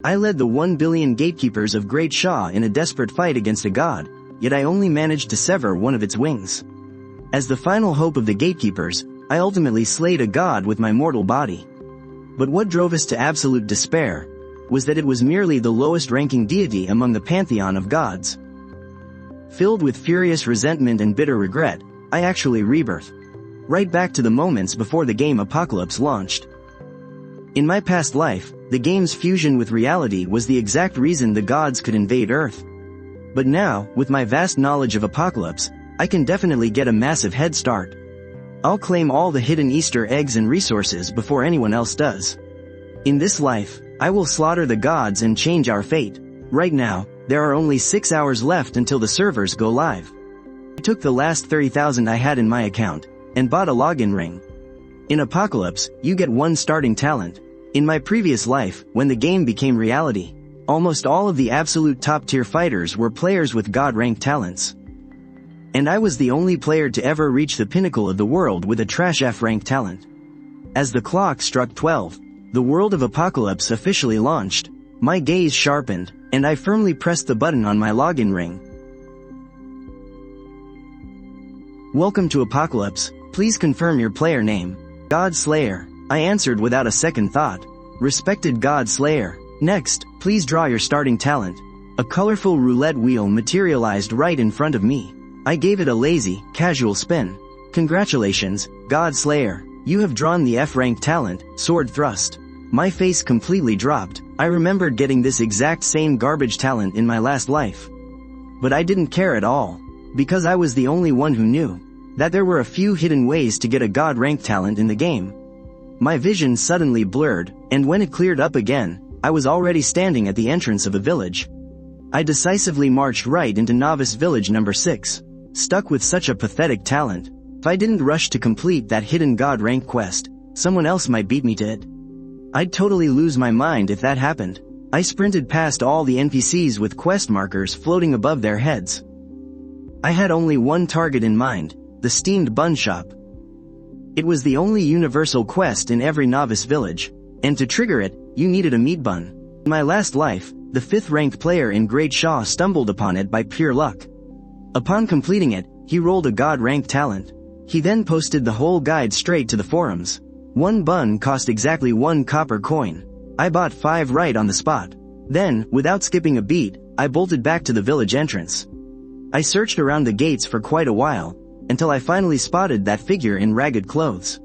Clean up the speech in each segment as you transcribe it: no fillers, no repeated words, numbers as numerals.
I led the 1 billion gatekeepers of Great Shaw in a desperate fight against a god, yet I only managed to sever one of its wings. As the final hope of the gatekeepers, I ultimately slayed a god with my mortal body. But what drove us to absolute despair was that it was merely the lowest-ranking deity among the pantheon of gods. Filled with furious resentment and bitter regret, I actually rebirthed. Right back to the moments before the game Apocalypse launched. In my past life, the game's fusion with reality was the exact reason the gods could invade Earth. But now, with my vast knowledge of Apocalypse, I can definitely get a massive head start. I'll claim all the hidden Easter eggs and resources before anyone else does. In this life, I will slaughter the gods and change our fate. Right now, there are only 6 hours left until the servers go live. I took the last 30,000 I had in my account, and bought a login ring. In Apocalypse, you get 1 starting talent. In my previous life, when the game became reality, almost all of the absolute top-tier fighters were players with god-ranked talents. And I was the only player to ever reach the pinnacle of the world with a trash F-rank talent. As the clock struck 12, the world of Apocalypse officially launched. My gaze sharpened, and I firmly pressed the button on my login ring. Welcome to Apocalypse, please confirm your player name. God Slayer, I answered without a second thought. Respected God Slayer. Next, please draw your starting talent. A colorful roulette wheel materialized right in front of me. I gave it a lazy, casual spin. Congratulations, God Slayer, you have drawn the F-rank talent, Sword Thrust. My face completely dropped. I remembered getting this exact same garbage talent in my last life. But I didn't care at all, because I was the only one who knew that there were a few hidden ways to get a god-rank talent in the game. My vision suddenly blurred, and when it cleared up again, I was already standing at the entrance of a village. I decisively marched right into Novice Village number 6. Stuck with such a pathetic talent, if I didn't rush to complete that hidden god rank quest, someone else might beat me to it. I'd totally lose my mind if that happened. I sprinted past all the NPCs with quest markers floating above their heads. I had only one target in mind, the steamed bun shop. It was the only universal quest in every novice village, and to trigger it, you needed a meat bun. In my last life, the 5th ranked player in Great Shaw stumbled upon it by pure luck. Upon completing it, he rolled a god-ranked talent. He then posted the whole guide straight to the forums. 1 bun cost exactly 1 copper coin. I bought 5 right on the spot. Then, without skipping a beat, I bolted back to the village entrance. I searched around the gates for quite a while, until I finally spotted that figure in ragged clothes.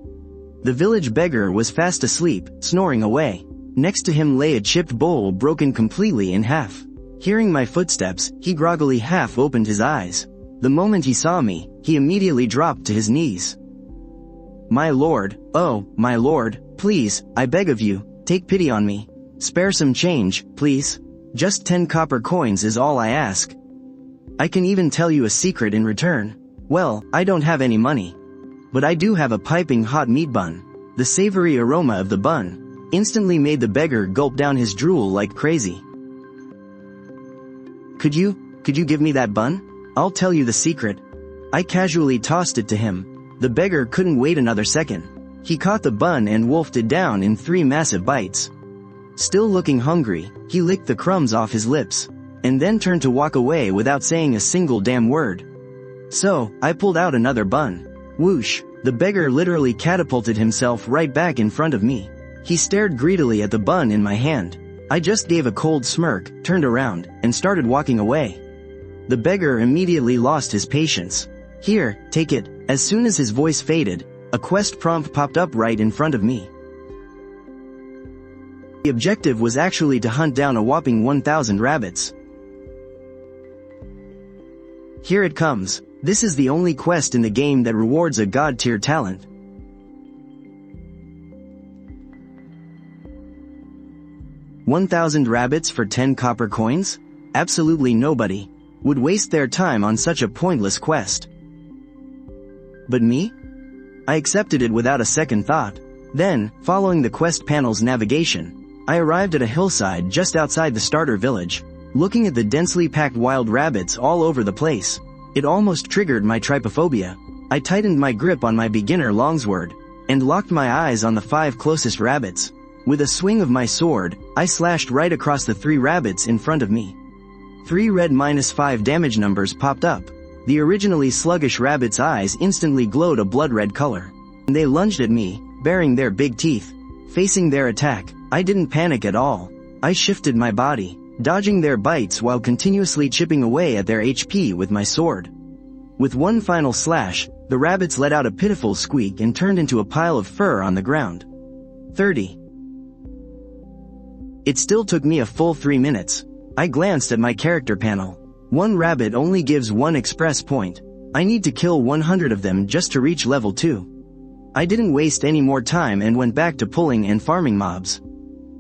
The village beggar was fast asleep, snoring away. Next to him lay a chipped bowl broken completely in half. Hearing my footsteps, he groggily half opened his eyes. The moment he saw me, he immediately dropped to his knees. My lord, oh, my lord, please, I beg of you, take pity on me. Spare some change, please. Just 10 copper coins is all I ask. I can even tell you a secret in return. Well, I don't have any money. But I do have a piping hot meat bun. The savory aroma of the bun instantly made the beggar gulp down his drool like crazy. Could you give me that bun? I'll tell you the secret. I casually tossed it to him. The beggar couldn't wait another second. He caught the bun and wolfed it down in 3 massive bites. Still looking hungry, he licked the crumbs off his lips, and then turned to walk away without saying a single damn word. So, I pulled out another bun. Whoosh, the beggar literally catapulted himself right back in front of me. He stared greedily at the bun in my hand. I just gave a cold smirk, turned around, and started walking away. The beggar immediately lost his patience. Here, take it. As soon as his voice faded, a quest prompt popped up right in front of me. The objective was actually to hunt down a whopping 1,000 rabbits. Here it comes. This is the only quest in the game that rewards a god-tier talent. $1,000 rabbits for 10 copper coins? Absolutely nobody would waste their time on such a pointless quest. But me? I accepted it without a second thought. Then, following the quest panel's navigation, I arrived at a hillside just outside the starter village. Looking at the densely packed wild rabbits all over the place, it almost triggered my trypophobia. I tightened my grip on my beginner longsword, and locked my eyes on the 5 closest rabbits. With a swing of my sword, I slashed right across the 3 rabbits in front of me. 3 red -5 damage numbers popped up. The originally sluggish rabbits' eyes instantly glowed a blood-red color. And they lunged at me, baring their big teeth. Facing their attack, I didn't panic at all. I shifted my body, dodging their bites while continuously chipping away at their HP with my sword. With one final slash, the rabbits let out a pitiful squeak and turned into a pile of fur on the ground. 30. It still took me a full 3 minutes. I glanced at my character panel. One rabbit only gives 1 express point. I need to kill 100 of them just to reach level 2. I didn't waste any more time and went back to pulling and farming mobs.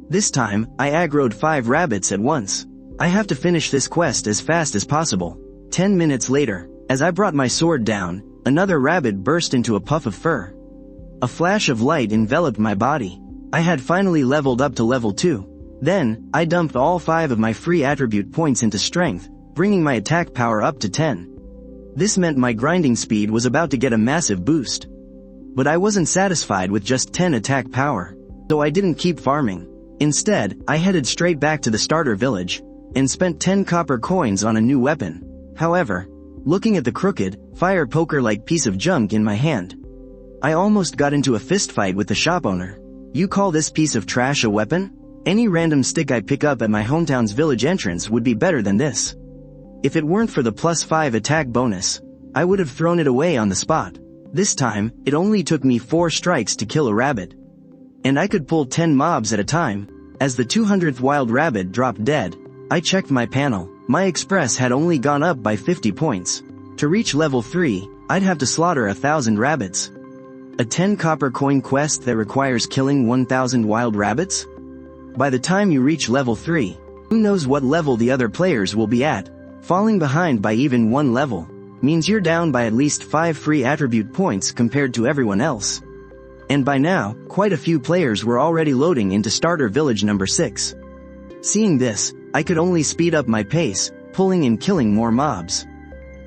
This time, I aggroed 5 rabbits at once. I have to finish this quest as fast as possible. 10 minutes later, as I brought my sword down, another rabbit burst into a puff of fur. A flash of light enveloped my body. I had finally leveled up to level 2. Then, I dumped all 5 of my free attribute points into strength, bringing my attack power up to 10. This meant my grinding speed was about to get a massive boost. But I wasn't satisfied with just 10 attack power, so I didn't keep farming. Instead, I headed straight back to the starter village, and spent 10 copper coins on a new weapon. However, looking at the crooked, fire poker-like piece of junk in my hand, I almost got into a fistfight with the shop owner. You call this piece of trash a weapon? Any random stick I pick up at my hometown's village entrance would be better than this. If it weren't for the +5 attack bonus, I would have thrown it away on the spot. This time, it only took me 4 strikes to kill a rabbit. And I could pull 10 mobs at a time. As the 200th wild rabbit dropped dead, I checked my panel. My express had only gone up by 50 points. To reach level 3, I'd have to slaughter 1,000 rabbits. A 10 copper coin quest that requires killing 1,000 wild rabbits? By the time you reach level 3, who knows what level the other players will be at. Falling behind by even 1 level means you're down by at least 5 free attribute points compared to everyone else. And by now, quite a few players were already loading into starter village number 6. Seeing this, I could only speed up my pace, pulling and killing more mobs.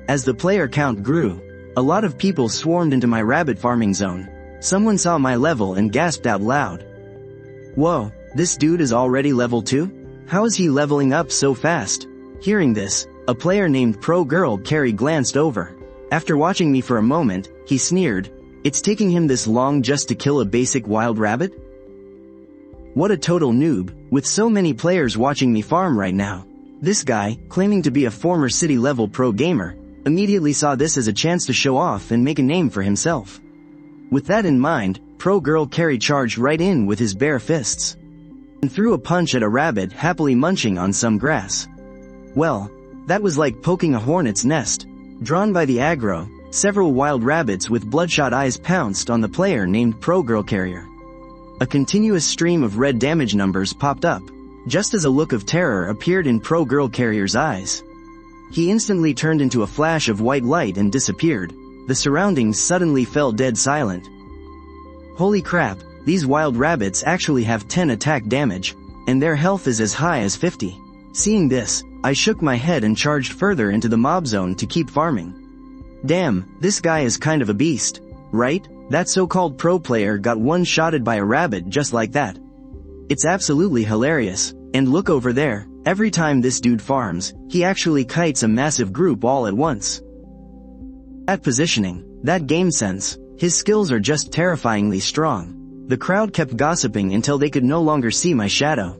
As the player count grew, a lot of people swarmed into my rabbit farming zone. Someone saw my level and gasped out loud. Whoa, this dude is already level 2? How is he leveling up so fast? Hearing this, a player named Pro Girl Carrie glanced over. After watching me for a moment, he sneered, "It's taking him this long just to kill a basic wild rabbit?" What a total noob, with so many players watching me farm right now. This guy, claiming to be a former city-level pro gamer, immediately saw this as a chance to show off and make a name for himself. With that in mind, Pro Girl Carrie charged right in with his bare fists and threw a punch at a rabbit happily munching on some grass. Well, that was like poking a hornet's nest. Drawn by the aggro, several wild rabbits with bloodshot eyes pounced on the player named Pro Girl Carrier. A continuous stream of red damage numbers popped up, just as a look of terror appeared in Pro Girl Carrier's eyes. He instantly turned into a flash of white light and disappeared. The surroundings suddenly fell dead silent. Holy crap, these wild rabbits actually have 10 attack damage, and their health is as high as 50. Seeing this, I shook my head and charged further into the mob zone to keep farming. Damn, this guy is kind of a beast, right? That so-called pro player got one-shotted by a rabbit just like that. It's absolutely hilarious. And look over there, every time this dude farms, he actually kites a massive group all at once. That positioning, that game sense, his skills are just terrifyingly strong. The crowd kept gossiping until they could no longer see my shadow.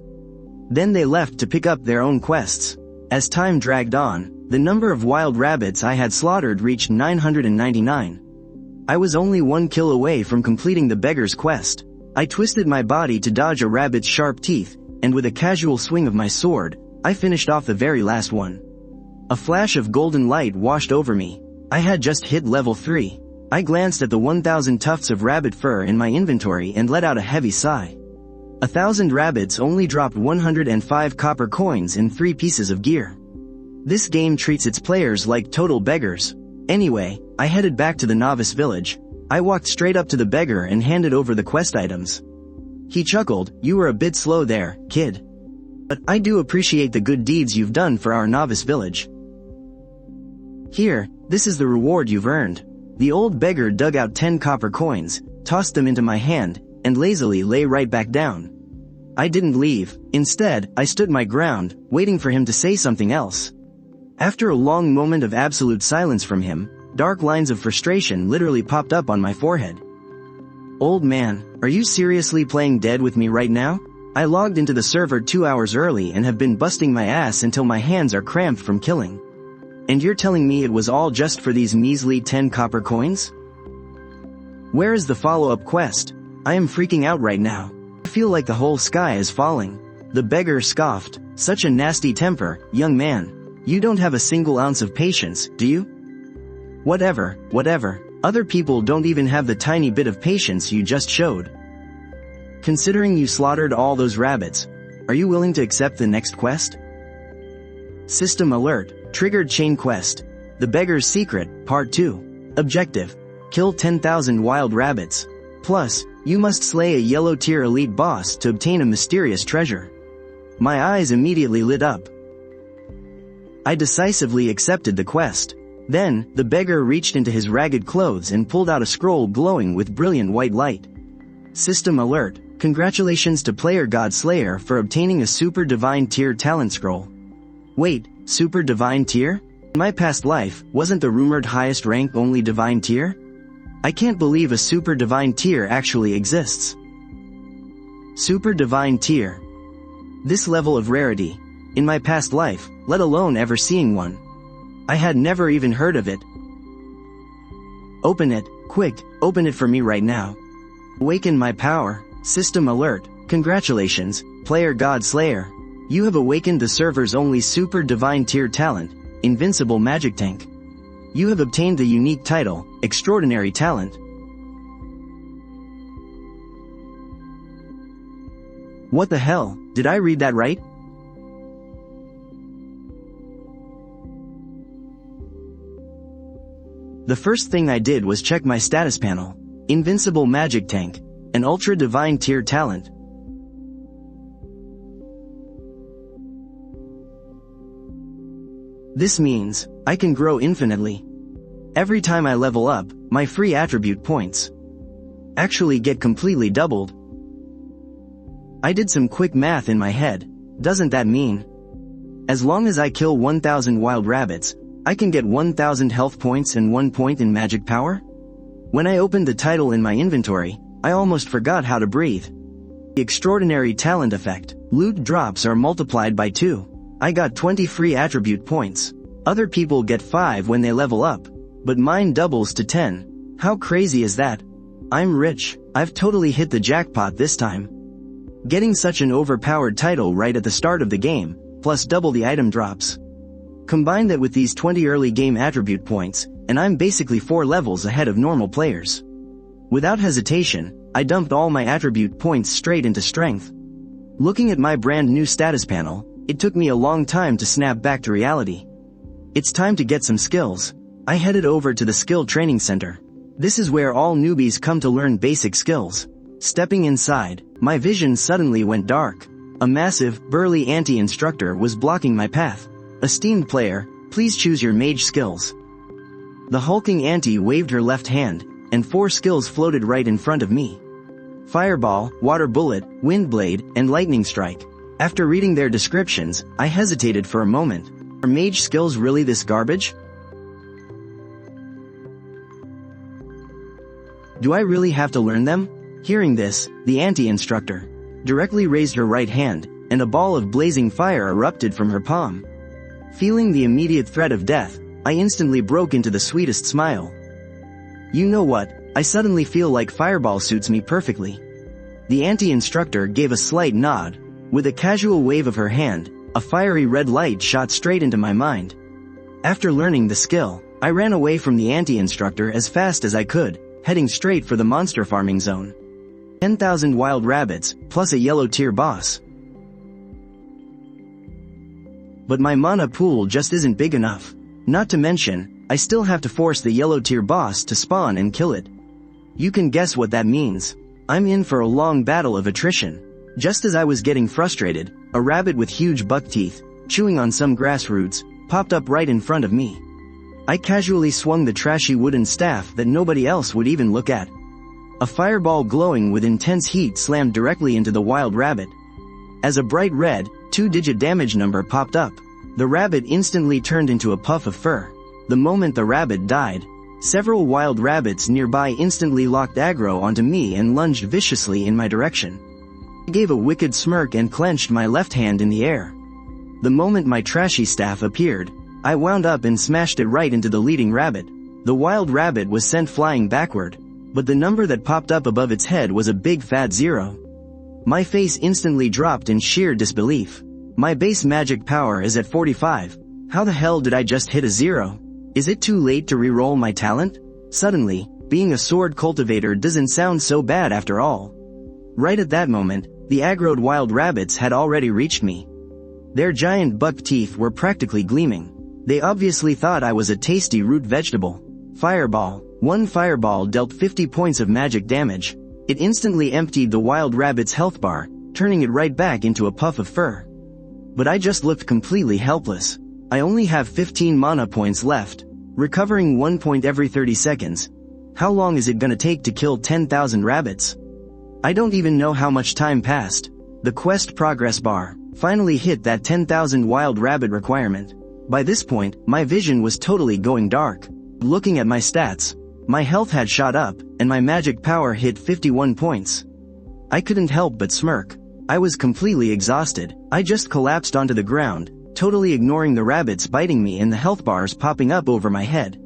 Then they left to pick up their own quests. As time dragged on, the number of wild rabbits I had slaughtered reached 999. I was only 1 kill away from completing the beggar's quest. I twisted my body to dodge a rabbit's sharp teeth, and with a casual swing of my sword, I finished off the very last one. A flash of golden light washed over me. I had just hit level 3. I glanced at the 1,000 tufts of rabbit fur in my inventory and let out a heavy sigh. 1,000 rabbits only dropped 105 copper coins and 3 pieces of gear. This game treats its players like total beggars. Anyway, I headed back to the novice village. I walked straight up to the beggar and handed over the quest items. He chuckled, "You were a bit slow there, kid. But I do appreciate the good deeds you've done for our novice village. Here, this is the reward you've earned." The old beggar dug out 10 copper coins, tossed them into my hand, and lazily lay right back down. I didn't leave. Instead, I stood my ground, waiting for him to say something else. After a long moment of absolute silence from him, dark lines of frustration literally popped up on my forehead. Old man, are you seriously playing dead with me right now? I logged into the server 2 hours early and have been busting my ass until my hands are cramped from killing. And you're telling me it was all just for these measly 10 copper coins? Where is the follow-up quest? I am freaking out right now. I feel like the whole sky is falling. The beggar scoffed. Such a nasty temper, young man. You don't have a single ounce of patience, do you? Whatever. Other people don't even have the tiny bit of patience you just showed. Considering you slaughtered all those rabbits, are you willing to accept the next quest? System alert. Triggered chain quest. The Beggar's Secret, Part 2. Objective. Kill 10,000 wild rabbits. Plus, you must slay a yellow tier elite boss to obtain a mysterious treasure. My eyes immediately lit up. I decisively accepted the quest. Then, the beggar reached into his ragged clothes and pulled out a scroll glowing with brilliant white light. System alert. Congratulations to player God Slayer for obtaining a Super Divine Tier talent scroll. Wait, Super Divine Tier? In my past life, wasn't the rumored highest rank only Divine Tier? I can't believe a Super Divine Tier actually exists. Super Divine Tier. This level of rarity. In my past life, let alone ever seeing one. I had never even heard of it. Open it, quick, open it for me right now. Awaken my power. System alert. Congratulations, player God Slayer. You have awakened the server's only Super Divine Tier talent, Invincible Magic Tank. You have obtained the unique title, Extraordinary Talent. What the hell, did I read that right? The first thing I did was check my status panel. Invincible Magic Tank, an Ultra Divine Tier talent. This means, I can grow infinitely. Every time I level up, my free attribute points actually get completely doubled. I did some quick math in my head. Doesn't that mean, as long as I kill 1,000 wild rabbits, I can get 1,000 health points and 1 point in magic power? When I opened the title in my inventory, I almost forgot how to breathe. The Extraordinary Talent effect. Loot drops are multiplied by 2. I got 20 free attribute points. Other people get 5 when they level up, but mine doubles to 10. How crazy is that? I'm rich. I've totally hit the jackpot this time. Getting such an overpowered title right at the start of the game, plus double the item drops. Combine that with these 20 early game attribute points, and I'm basically 4 levels ahead of normal players. Without hesitation, I dumped all my attribute points straight into strength. Looking at my brand new status panel, it took me a long time to snap back to reality. It's time to get some skills. I headed over to the skill training center. This is where all newbies come to learn basic skills. Stepping inside, my vision suddenly went dark. A massive, burly anti-instructor was blocking my path. Esteemed player, please choose your mage skills. The hulking auntie waved her left hand, and 4 skills floated right in front of me. Fireball, Water Bullet, Wind Blade, and Lightning Strike. After reading their descriptions, I hesitated for a moment. Are mage skills really this garbage? Do I really have to learn them? Hearing this, the anti-instructor directly raised her right hand, and a ball of blazing fire erupted from her palm. Feeling the immediate threat of death, I instantly broke into the sweetest smile. You know what, I suddenly feel like Fireball suits me perfectly. The anti-instructor gave a slight nod. With a casual wave of her hand, a fiery red light shot straight into my mind. After learning the skill, I ran away from the anti-instructor as fast as I could, heading straight for the monster farming zone. 10,000 wild rabbits, plus a yellow tier boss. But my mana pool just isn't big enough. Not to mention, I still have to force the yellow tier boss to spawn and kill it. You can guess what that means. I'm in for a long battle of attrition. Just as I was getting frustrated, a rabbit with huge buck teeth, chewing on some grass roots, popped up right in front of me. I casually swung the trashy wooden staff that nobody else would even look at. A fireball glowing with intense heat slammed directly into the wild rabbit. As a bright red, 2-digit damage number popped up, the rabbit instantly turned into a puff of fur. The moment the rabbit died, several wild rabbits nearby instantly locked aggro onto me and lunged viciously in my direction. I gave a wicked smirk and clenched my left hand in the air. The moment my trashy staff appeared, I wound up and smashed it right into the leading rabbit. The wild rabbit was sent flying backward, but the number that popped up above its head was a big fat 0. My face instantly dropped in sheer disbelief. My base magic power is at 45. How the hell did I just hit a 0? Is it too late to re-roll my talent? Suddenly, being a sword cultivator doesn't sound so bad after all. Right at that moment, the aggroed wild rabbits had already reached me. Their giant buck teeth were practically gleaming. They obviously thought I was a tasty root vegetable. Fireball. One fireball dealt 50 points of magic damage. It instantly emptied the wild rabbit's health bar, turning it right back into a puff of fur. But I just looked completely helpless. I only have 15 mana points left, recovering 1 point every 30 seconds. How long is it gonna take to kill 10,000 rabbits? I don't even know how much time passed. The quest progress bar finally hit that 10,000 wild rabbit requirement. By this point, my vision was totally going dark. Looking at my stats, my health had shot up, and my magic power hit 51 points. I couldn't help but smirk. I was completely exhausted. I just collapsed onto the ground, totally ignoring the rabbits biting me and the health bars popping up over my head.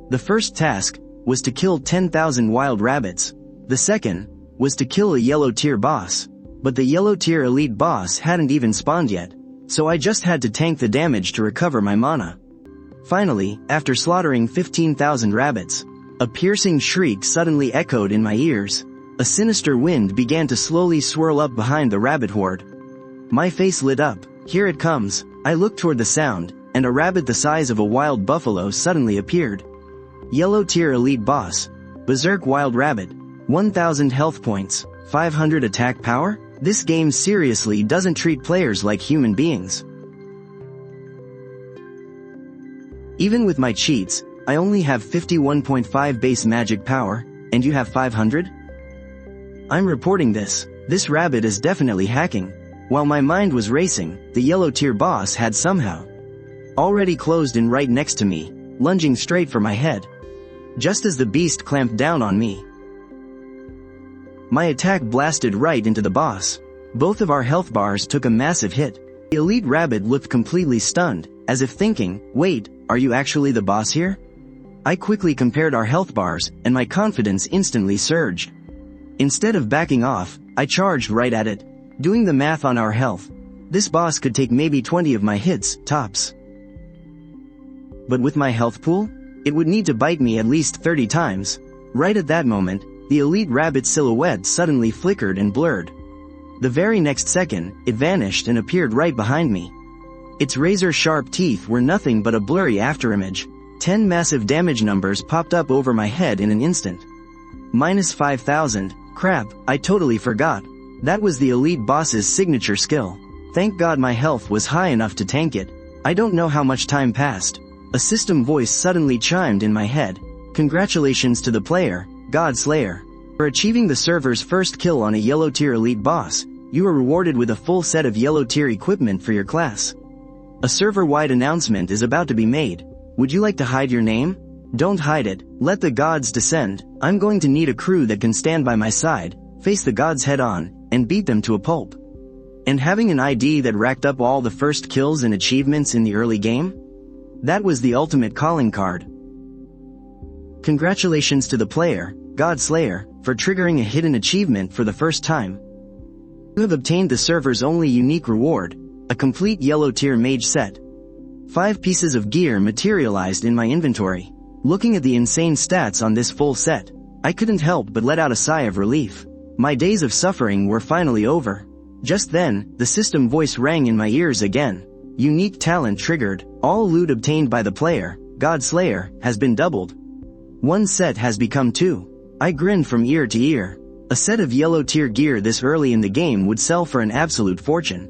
The first task was to kill 10,000 wild rabbits. The second was to kill a yellow tier boss. But the yellow tier elite boss hadn't even spawned yet, so I just had to tank the damage to recover my mana. Finally, after slaughtering 15,000 rabbits, a piercing shriek suddenly echoed in my ears. A sinister wind began to slowly swirl up behind the rabbit horde. My face lit up. Here it comes. I looked toward the sound, and a rabbit the size of a wild buffalo suddenly appeared. Yellow tier elite boss. Berserk wild rabbit. 1,000 health points. 500 attack power? This game seriously doesn't treat players like human beings. Even with my cheats, I only have 51.5 base magic power, and you have 500? I'm reporting this. This rabbit is definitely hacking. While my mind was racing, the yellow tier boss had somehow already closed in right next to me, lunging straight for my head. Just as the beast clamped down on me, my attack blasted right into the boss. Both of our health bars took a massive hit. The elite rabbit looked completely stunned, as if thinking, wait, are you actually the boss here? I quickly compared our health bars, and my confidence instantly surged. Instead of backing off, I charged right at it. Doing the math on our health, this boss could take maybe 20 of my hits, tops. But with my health pool, it would need to bite me at least 30 times. Right at that moment, the elite rabbit silhouette suddenly flickered and blurred. The very next second, it vanished and appeared right behind me. Its razor-sharp teeth were nothing but a blurry afterimage. 10 massive damage numbers popped up over my head in an instant. Minus 5,000. Crap, I totally forgot. That was the elite boss's signature skill. Thank God my health was high enough to tank it. I don't know how much time passed. A system voice suddenly chimed in my head. Congratulations to the player, God Slayer. For achieving the server's first kill on a yellow tier elite boss, you are rewarded with a full set of yellow tier equipment for your class. A server-wide announcement is about to be made. Would you like to hide your name? Don't hide it. Let the gods descend. I'm going to need a crew that can stand by my side, face the gods head on, and beat them to a pulp. And having an ID that racked up all the first kills and achievements in the early game? That was the ultimate calling card. Congratulations to the player, God Slayer, for triggering a hidden achievement for the first time. You have obtained the server's only unique reward, a complete yellow tier mage set. 5 pieces of gear materialized in my inventory. Looking at the insane stats on this full set, I couldn't help but let out a sigh of relief. My days of suffering were finally over. Just then, the system voice rang in my ears again. Unique talent triggered. All loot obtained by the player, God Slayer, has been doubled. 1 set has become 2. I grinned from ear to ear. A set of yellow tier gear this early in the game would sell for an absolute fortune.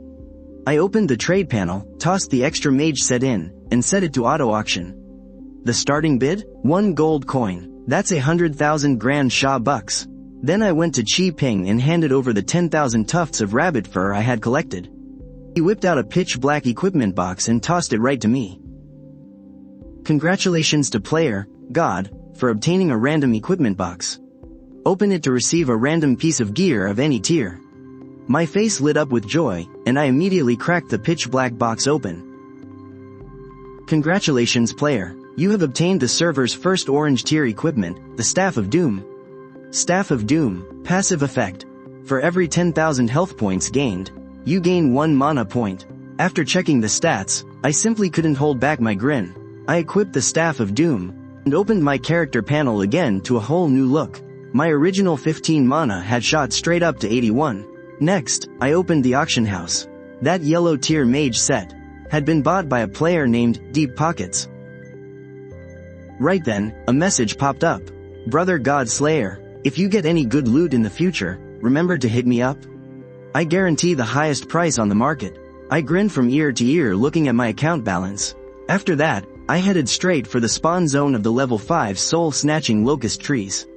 I opened the trade panel, tossed the extra mage set in, and set it to auto auction. The starting bid? 1 gold coin. That's 100,000 grand Sha bucks. Then I went to Chi Ping and handed over the 10,000 tufts of rabbit fur I had collected. He whipped out a pitch-black equipment box and tossed it right to me. Congratulations to player, God, for obtaining a random equipment box. Open it to receive a random piece of gear of any tier. My face lit up with joy, and I immediately cracked the pitch-black box open. Congratulations player, you have obtained the server's first orange tier equipment, the Staff of Doom. Staff of Doom, passive effect. For every 10,000 health points gained, you gain 1 mana point. After checking the stats, I simply couldn't hold back my grin. I equipped the Staff of Doom, and opened my character panel again to a whole new look. My original 15 mana had shot straight up to 81. Next, I opened the auction house. That yellow tier mage set had been bought by a player named Deep Pockets. Right then, a message popped up. Brother God Slayer, if you get any good loot in the future, remember to hit me up. I guarantee the highest price on the market. I grinned from ear to ear looking at my account balance. After that, I headed straight for the spawn zone of the level 5 soul-snatching locust trees.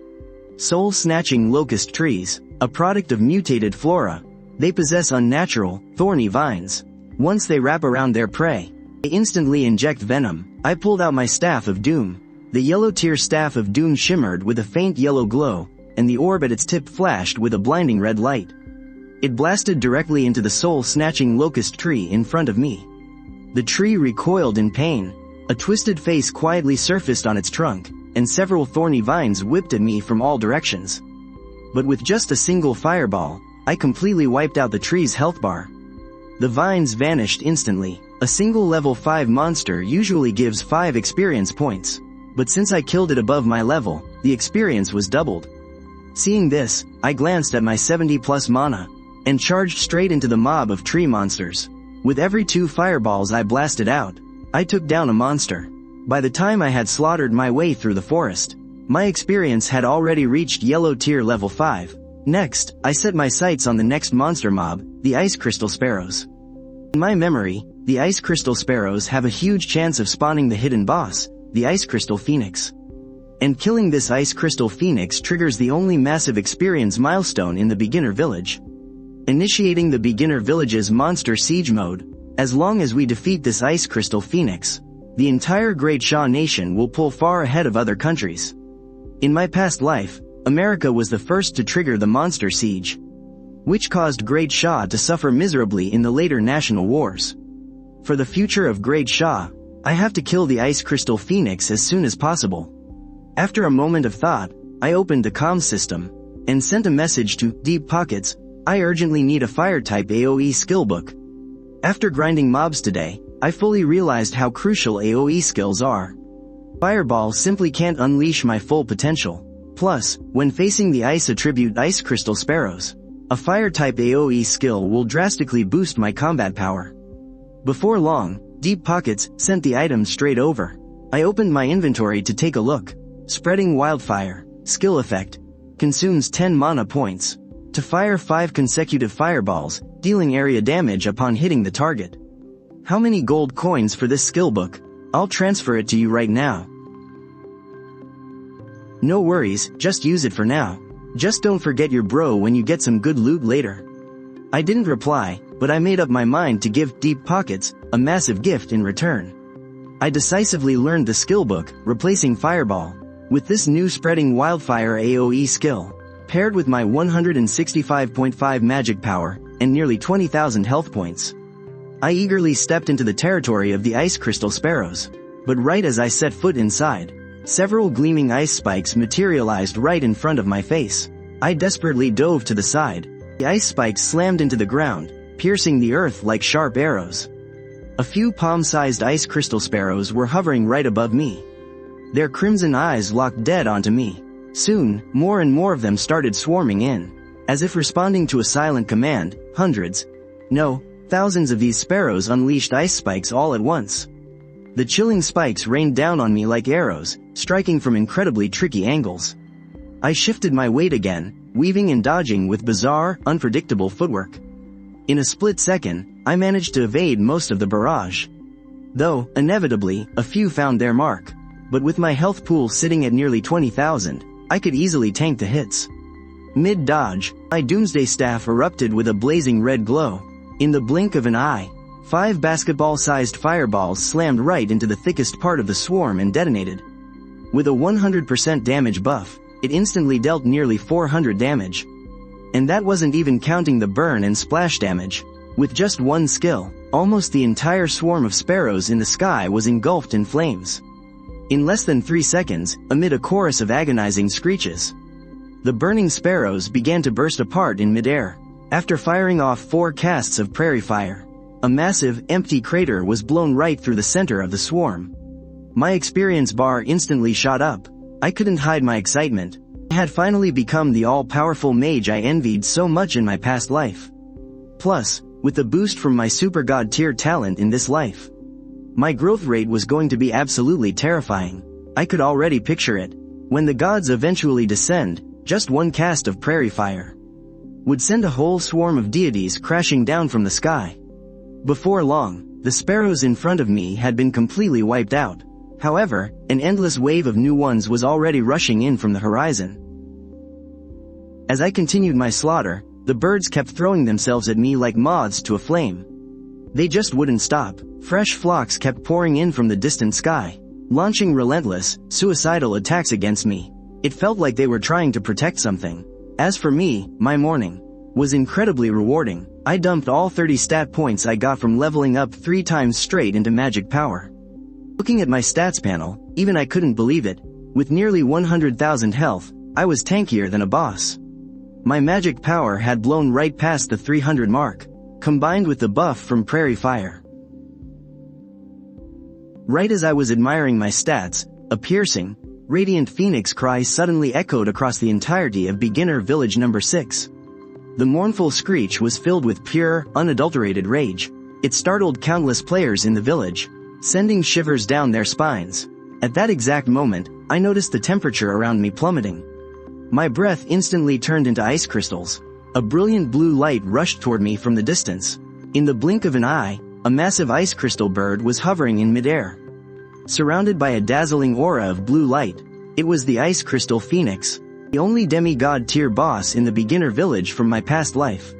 Soul-snatching locust trees, a product of mutated flora. They possess unnatural, thorny vines. Once they wrap around their prey, they instantly inject venom. I pulled out my Staff of Doom. The yellow tier Staff of Doom shimmered with a faint yellow glow, and the orb at its tip flashed with a blinding red light. It blasted directly into the soul-snatching locust tree in front of me. The tree recoiled in pain. A twisted face quietly surfaced on its trunk, and several thorny vines whipped at me from all directions. But with just a single fireball, I completely wiped out the tree's health bar. The vines vanished instantly. A single level 5 monster usually gives 5 experience points, but since I killed it above my level, the experience was doubled. Seeing this, I glanced at my 70+ mana, and charged straight into the mob of tree monsters. With every 2 fireballs I blasted out, I took down a monster. By the time I had slaughtered my way through the forest, my experience had already reached yellow tier level 5. Next, I set my sights on the next monster mob, the ice crystal sparrows. In my memory, the ice crystal sparrows have a huge chance of spawning the hidden boss, the ice crystal phoenix. And killing this ice crystal phoenix triggers the only massive experience milestone in the beginner village. Initiating the beginner village's monster siege mode. As long as we defeat this ice crystal phoenix, the entire Great Sha nation will pull far ahead of other countries. In my past life, America was the first to trigger the monster siege, which caused Great Sha to suffer miserably in the later national wars. For the future of Great Sha, I have to kill the ice crystal phoenix as soon as possible. After a moment of thought, I opened the comms system, and sent a message to Deep Pockets. I urgently need a fire-type AoE skill book. After grinding mobs today, I fully realized how crucial AoE skills are. Fireball simply can't unleash my full potential. Plus, when facing the ice attribute ice crystal sparrows, a fire-type AoE skill will drastically boost my combat power. Before long, Deep Pockets sent the items straight over. I opened my inventory to take a look. Spreading Wildfire, skill effect, consumes 10 mana points. To fire 5 consecutive fireballs, dealing area damage upon hitting the target. How many gold coins for this skill book? I'll transfer it to you right now. No worries, just use it for now. Just don't forget your bro when you get some good loot later. I didn't reply, but I made up my mind to give Deep Pockets a massive gift in return. I decisively learned the skill book, replacing Fireball, with this new Spreading Wildfire AoE skill, paired with my 165.5 magic power, and nearly 20,000 health points. I eagerly stepped into the territory of the ice crystal sparrows, but right as I set foot inside, several gleaming ice spikes materialized right in front of my face. I desperately dove to the side. The ice spikes slammed into the ground, piercing the earth like sharp arrows. A few palm-sized ice crystal sparrows were hovering right above me. Their crimson eyes locked dead onto me. Soon, more and more of them started swarming in. As if responding to a silent command, hundreds, no, thousands of these sparrows unleashed ice spikes all at once. The chilling spikes rained down on me like arrows, striking from incredibly tricky angles. I shifted my weight again, weaving and dodging with bizarre, unpredictable footwork. In a split second, I managed to evade most of the barrage. Though, inevitably, a few found their mark. But with my health pool sitting at nearly 20,000, I could easily tank the hits. Mid-dodge, my doomsday staff erupted with a blazing red glow. In the blink of an eye, 5 basketball-sized fireballs slammed right into the thickest part of the swarm and detonated. With a 100% damage buff, it instantly dealt nearly 400 damage. And that wasn't even counting the burn and splash damage. With just one skill, almost the entire swarm of sparrows in the sky was engulfed in flames. In less than 3 seconds, amid a chorus of agonizing screeches, the burning sparrows began to burst apart in midair. After firing off 4 casts of prairie fire, a massive, empty crater was blown right through the center of the swarm. My experience bar instantly shot up. I couldn't hide my excitement. I had finally become the all-powerful mage I envied so much in my past life. Plus, with the boost from my super god tier talent in this life, my growth rate was going to be absolutely terrifying. I could already picture it. When the gods eventually descend, just one cast of prairie fire would send a whole swarm of deities crashing down from the sky. Before long, the sparrows in front of me had been completely wiped out. However, an endless wave of new ones was already rushing in from the horizon. As I continued my slaughter, the birds kept throwing themselves at me like moths to a flame. They just wouldn't stop. Fresh flocks kept pouring in from the distant sky, launching relentless, suicidal attacks against me. It felt like they were trying to protect something. As for me, my morning was incredibly rewarding. I dumped all 30 stat points I got from leveling up 3 times straight into magic power. Looking at my stats panel, even I couldn't believe it. With nearly 100,000 health, I was tankier than a boss. My magic power had blown right past the 300 mark, combined with the buff from prairie fire. Right as I was admiring my stats, a piercing, radiant phoenix cry suddenly echoed across the entirety of beginner village number 6. The mournful screech was filled with pure, unadulterated rage. It startled countless players in the village, sending shivers down their spines. At that exact moment, I noticed the temperature around me plummeting. My breath instantly turned into ice crystals. A brilliant blue light rushed toward me from the distance. In the blink of an eye, a massive ice crystal bird was hovering in midair, surrounded by a dazzling aura of blue light. It was the Ice Crystal Phoenix, the only demigod tier boss in the beginner village from my past life.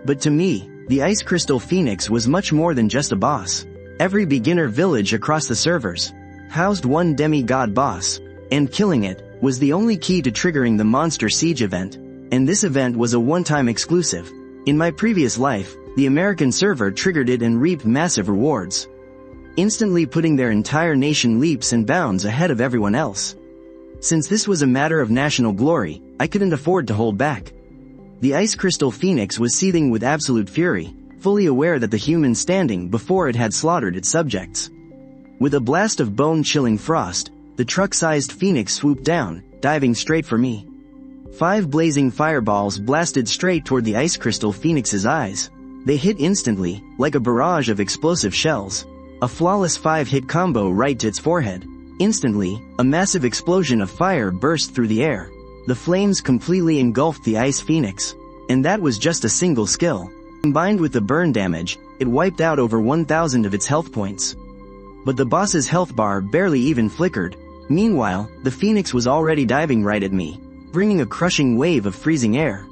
But to me, the Ice Crystal Phoenix was much more than just a boss. Every beginner village across the servers housed one demigod boss, and killing it was the only key to triggering the Monster Siege event. And this event was a one-time exclusive. In my previous life, the American server triggered it and reaped massive rewards, instantly putting their entire nation leaps and bounds ahead of everyone else. Since this was a matter of national glory, I couldn't afford to hold back. The Ice Crystal Phoenix was seething with absolute fury, fully aware that the human standing before it had slaughtered its subjects. With a blast of bone-chilling frost, the truck-sized phoenix swooped down, diving straight for me. 5 blazing fireballs blasted straight toward the Ice Crystal Phoenix's eyes. They hit instantly, like a barrage of explosive shells. A flawless 5-hit combo right to its forehead. Instantly, a massive explosion of fire burst through the air. The flames completely engulfed the Ice Phoenix. And that was just a single skill. Combined with the burn damage, it wiped out over 1,000 of its health points. But the boss's health bar barely even flickered. Meanwhile, the Phoenix was already diving right at me, bringing a crushing wave of freezing air.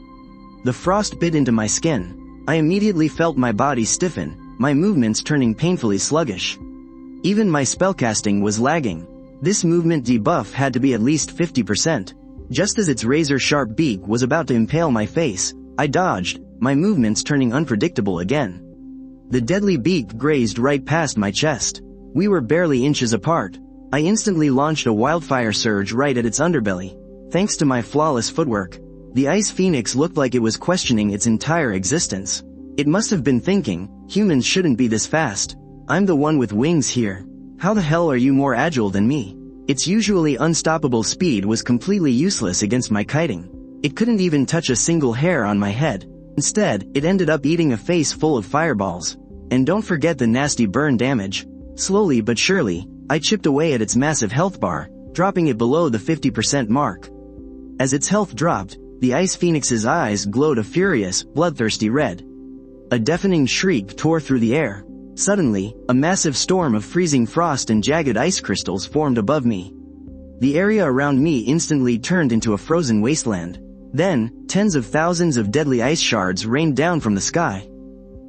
The frost bit into my skin. I immediately felt my body stiffen, my movements turning painfully sluggish. Even my spellcasting was lagging. This movement debuff had to be at least 50%. Just as its razor-sharp beak was about to impale my face, I dodged, my movements turning unpredictable again. The deadly beak grazed right past my chest. We were barely inches apart. I instantly launched a wildfire surge right at its underbelly. Thanks to my flawless footwork, the Ice Phoenix looked like it was questioning its entire existence. It must have been thinking, humans shouldn't be this fast. I'm the one with wings here. How the hell are you more agile than me? Its usually unstoppable speed was completely useless against my kiting. It couldn't even touch a single hair on my head. Instead, it ended up eating a face full of fireballs. And don't forget the nasty burn damage. Slowly but surely, I chipped away at its massive health bar, dropping it below the 50% mark. As its health dropped, the Ice Phoenix's eyes glowed a furious, bloodthirsty red. A deafening shriek tore through the air. Suddenly, a massive storm of freezing frost and jagged ice crystals formed above me. The area around me instantly turned into a frozen wasteland. Then, tens of thousands of deadly ice shards rained down from the sky.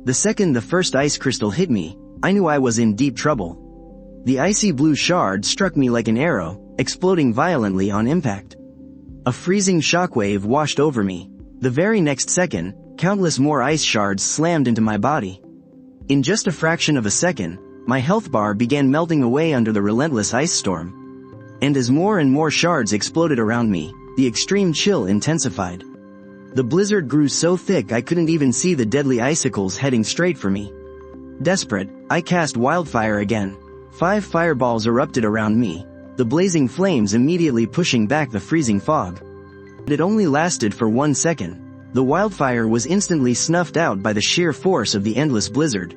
The second the first ice crystal hit me, I knew I was in deep trouble. The icy blue shard struck me like an arrow, exploding violently on impact. A freezing shockwave washed over me. The very next second, countless more ice shards slammed into my body. In just a fraction of a second, my health bar began melting away under the relentless ice storm. And as more and more shards exploded around me, the extreme chill intensified. The blizzard grew so thick I couldn't even see the deadly icicles heading straight for me. Desperate, I cast wildfire again. 5 fireballs erupted around me, the blazing flames immediately pushing back the freezing fog. It only lasted for 1 second. The wildfire was instantly snuffed out by the sheer force of the endless blizzard.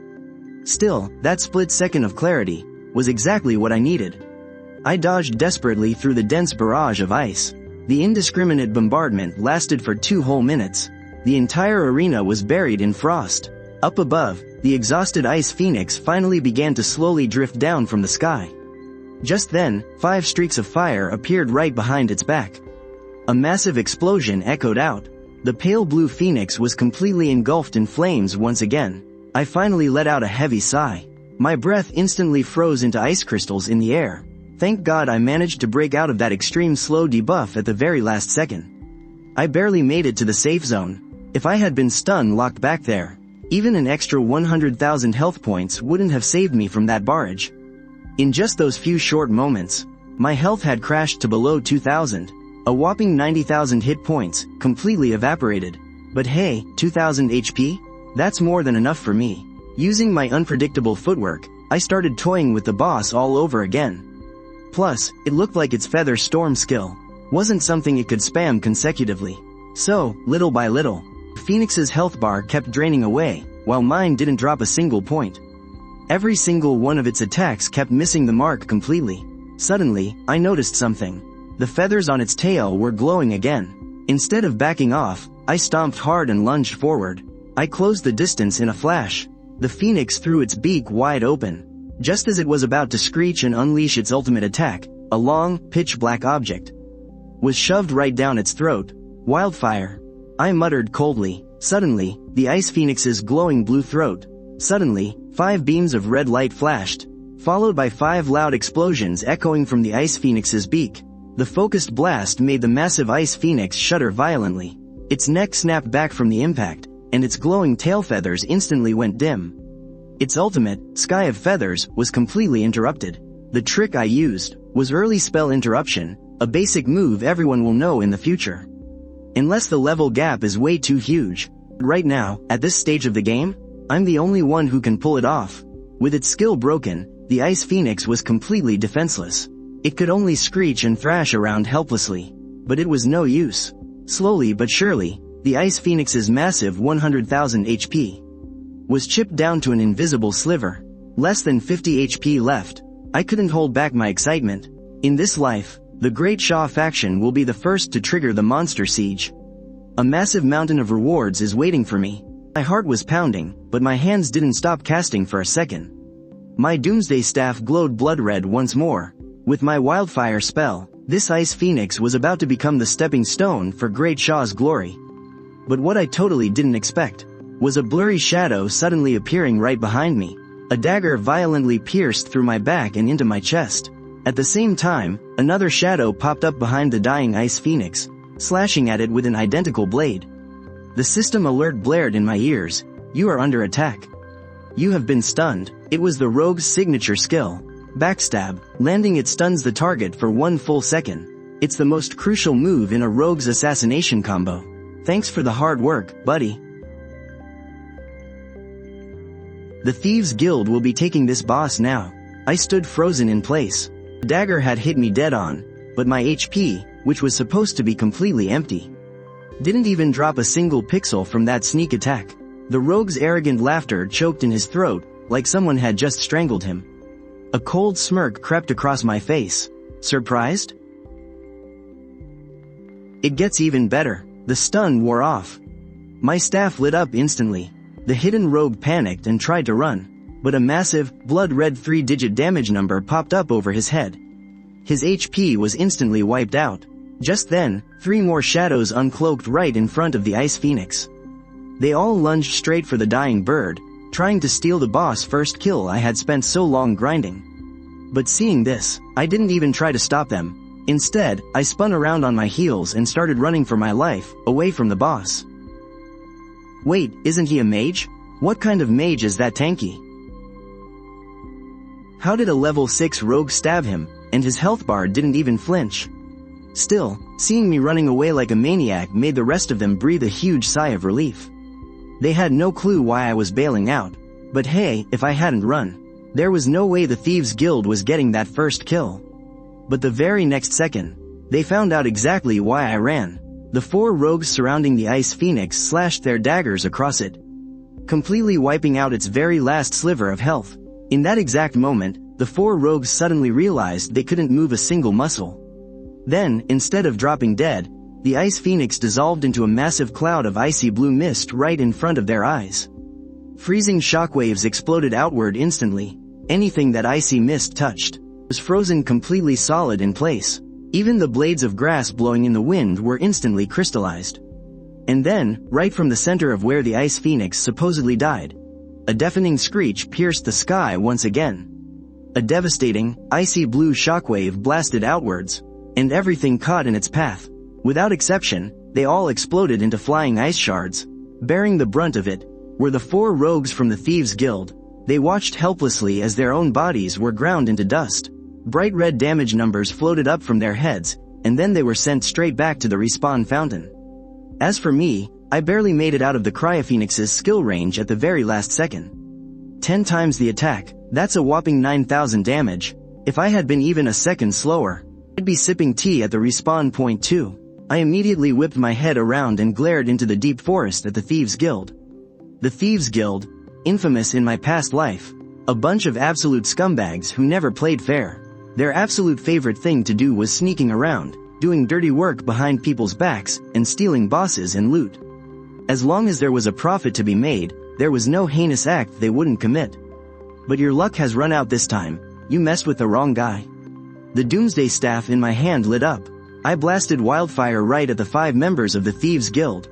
Still, that split second of clarity was exactly what I needed. I dodged desperately through the dense barrage of ice. The indiscriminate bombardment lasted for 2 whole minutes. The entire arena was buried in frost. Up above, the exhausted ice phoenix finally began to slowly drift down from the sky. Just then, 5 streaks of fire appeared right behind its back. A massive explosion echoed out. The pale blue phoenix was completely engulfed in flames once again. I finally let out a heavy sigh. My breath instantly froze into ice crystals in the air. Thank God I managed to break out of that extreme slow debuff at the very last second. I barely made it to the safe zone. If I had been stun locked back there, even an extra 100,000 health points wouldn't have saved me from that barrage. In just those few short moments, my health had crashed to below 2,000. A whopping 90,000 hit points, completely evaporated. But hey, 2,000 HP? That's more than enough for me. Using my unpredictable footwork, I started toying with the boss all over again. Plus, it looked like its feather storm skill wasn't something it could spam consecutively. So, little by little, Phoenix's health bar kept draining away, while mine didn't drop a single point. Every single one of its attacks kept missing the mark completely. Suddenly, I noticed something. The feathers on its tail were glowing again. Instead of backing off, I stomped hard and lunged forward. I closed the distance in a flash. The phoenix threw its beak wide open. Just as it was about to screech and unleash its ultimate attack, a long, pitch-black object was shoved right down its throat. Wildfire. I muttered coldly. Suddenly, the ice phoenix's glowing blue throat. Suddenly, 5 beams of red light flashed, followed by 5 loud explosions echoing from the ice phoenix's beak. The focused blast made the massive ice phoenix shudder violently. Its neck snapped back from the impact, and its glowing tail feathers instantly went dim. Its ultimate, Sky of Feathers, was completely interrupted. The trick I used was early spell interruption, a basic move everyone will know in the future. Unless the level gap is way too huge. Right now, at this stage of the game, I'm the only one who can pull it off. With its skill broken, the ice phoenix was completely defenseless. It could only screech and thrash around helplessly. But it was no use. Slowly but surely, the ice phoenix's massive 100,000 HP was chipped down to an invisible sliver. Less than 50 HP left. I couldn't hold back my excitement. In this life, the Great Shaw faction will be the first to trigger the monster siege. A massive mountain of rewards is waiting for me. My heart was pounding, but my hands didn't stop casting for a second. My doomsday staff glowed blood red once more. With my wildfire spell, this ice phoenix was about to become the stepping stone for Great Shaw's glory. But what I totally didn't expect was a blurry shadow suddenly appearing right behind me. A dagger violently pierced through my back and into my chest. At the same time, another shadow popped up behind the dying ice phoenix, slashing at it with an identical blade. The system alert blared in my ears. You are under attack. You have been stunned. It was the rogue's signature skill. Backstab. Landing it stuns the target for 1 full second. It's the most crucial move in a rogue's assassination combo. Thanks for the hard work, buddy. The Thieves Guild will be taking this boss now. I stood frozen in place. The dagger had hit me dead on, but my HP, which was supposed to be completely empty, didn't even drop a single pixel from that sneak attack. The rogue's arrogant laughter choked in his throat, like someone had just strangled him. A cold smirk crept across my face. Surprised? It gets even better. The stun wore off. My staff lit up instantly. The hidden rogue panicked and tried to run, but a massive, blood-red 3-digit damage number popped up over his head. His HP was instantly wiped out. Just then, 3 more shadows uncloaked right in front of the Ice Phoenix. They all lunged straight for the dying bird, trying to steal the boss first kill I had spent so long grinding. But seeing this, I didn't even try to stop them. Instead, I spun around on my heels and started running for my life, away from the boss. Wait, isn't he a mage? What kind of mage is that tanky? How did a level 6 rogue stab him, and his health bar didn't even flinch? Still, seeing me running away like a maniac made the rest of them breathe a huge sigh of relief. They had no clue why I was bailing out, but hey, if I hadn't run, there was no way the Thieves Guild was getting that first kill. But the very next second, they found out exactly why I ran. The 4 rogues surrounding the Ice Phoenix slashed their daggers across it, completely wiping out its very last sliver of health. In that exact moment, the 4 rogues suddenly realized they couldn't move a single muscle. Then, instead of dropping dead, the Ice Phoenix dissolved into a massive cloud of icy blue mist right in front of their eyes. Freezing shockwaves exploded outward instantly. Anything that icy mist touched was frozen completely solid in place. Even the blades of grass blowing in the wind were instantly crystallized. And then, right from the center of where the Ice Phoenix supposedly died, a deafening screech pierced the sky once again. A devastating, icy blue shockwave blasted outwards, and everything caught in its path. Without exception, they all exploded into flying ice shards. Bearing the brunt of it were the 4 rogues from the Thieves Guild. They watched helplessly as their own bodies were ground into dust. Bright red damage numbers floated up from their heads, and then they were sent straight back to the respawn fountain. As for me, I barely made it out of the Cryophoenix's skill range at the very last second. 10 times the attack, that's a whopping 9,000 damage. If I had been even a second slower, I'd be sipping tea at the respawn point too. I immediately whipped my head around and glared into the deep forest at the Thieves Guild. The Thieves Guild, infamous in my past life, a bunch of absolute scumbags who never played fair. Their absolute favorite thing to do was sneaking around, doing dirty work behind people's backs, and stealing bosses and loot. As long as there was a profit to be made, there was no heinous act they wouldn't commit. But your luck has run out this time. You messed with the wrong guy. The Doomsday Staff in my hand lit up. I blasted wildfire right at the 5 members of the Thieves Guild.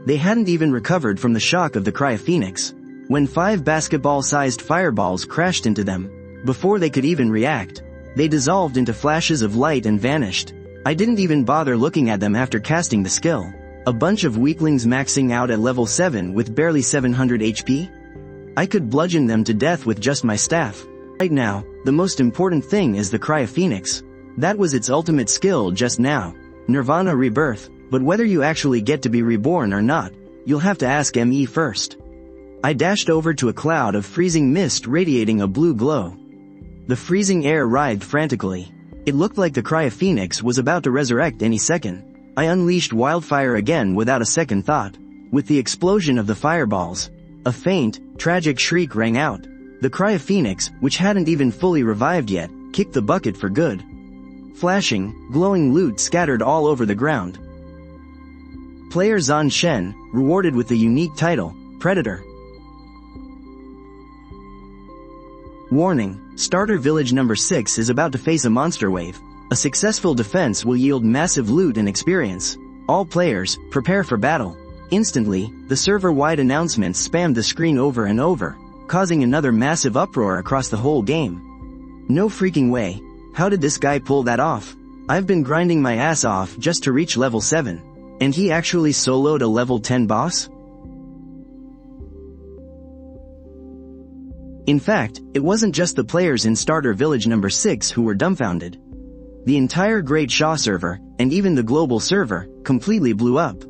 They hadn't even recovered from the shock of the Cryophoenix, when 5 basketball-sized fireballs crashed into them. Before they could even react, they dissolved into flashes of light and vanished. I didn't even bother looking at them after casting the skill. A bunch of weaklings maxing out at level 7 with barely 700 HP? I could bludgeon them to death with just my staff. Right now, the most important thing is the Cryophoenix. That was its ultimate skill just now. Nirvana Rebirth. But whether you actually get to be reborn or not, you'll have to ask ME first. I dashed over to a cloud of freezing mist radiating a blue glow. The freezing air writhed frantically. It looked like the Cryophoenix was about to resurrect any second. I unleashed wildfire again without a second thought. With the explosion of the fireballs, a faint, tragic shriek rang out. The Cryophoenix, which hadn't even fully revived yet, kicked the bucket for good. Flashing, glowing loot scattered all over the ground. Player Zan Shen, rewarded with the unique title, Predator. Warning, Starter Village number 6 is about to face a monster wave. A successful defense will yield massive loot and experience. All players, prepare for battle. Instantly, the server-wide announcements spammed the screen over and over, causing another massive uproar across the whole game. No freaking way. How did this guy pull that off? I've been grinding my ass off just to reach level 7. And he actually soloed a level 10 boss? In fact, it wasn't just the players in Starter Village number 6 who were dumbfounded. The entire Great Shaw server, and even the global server, completely blew up.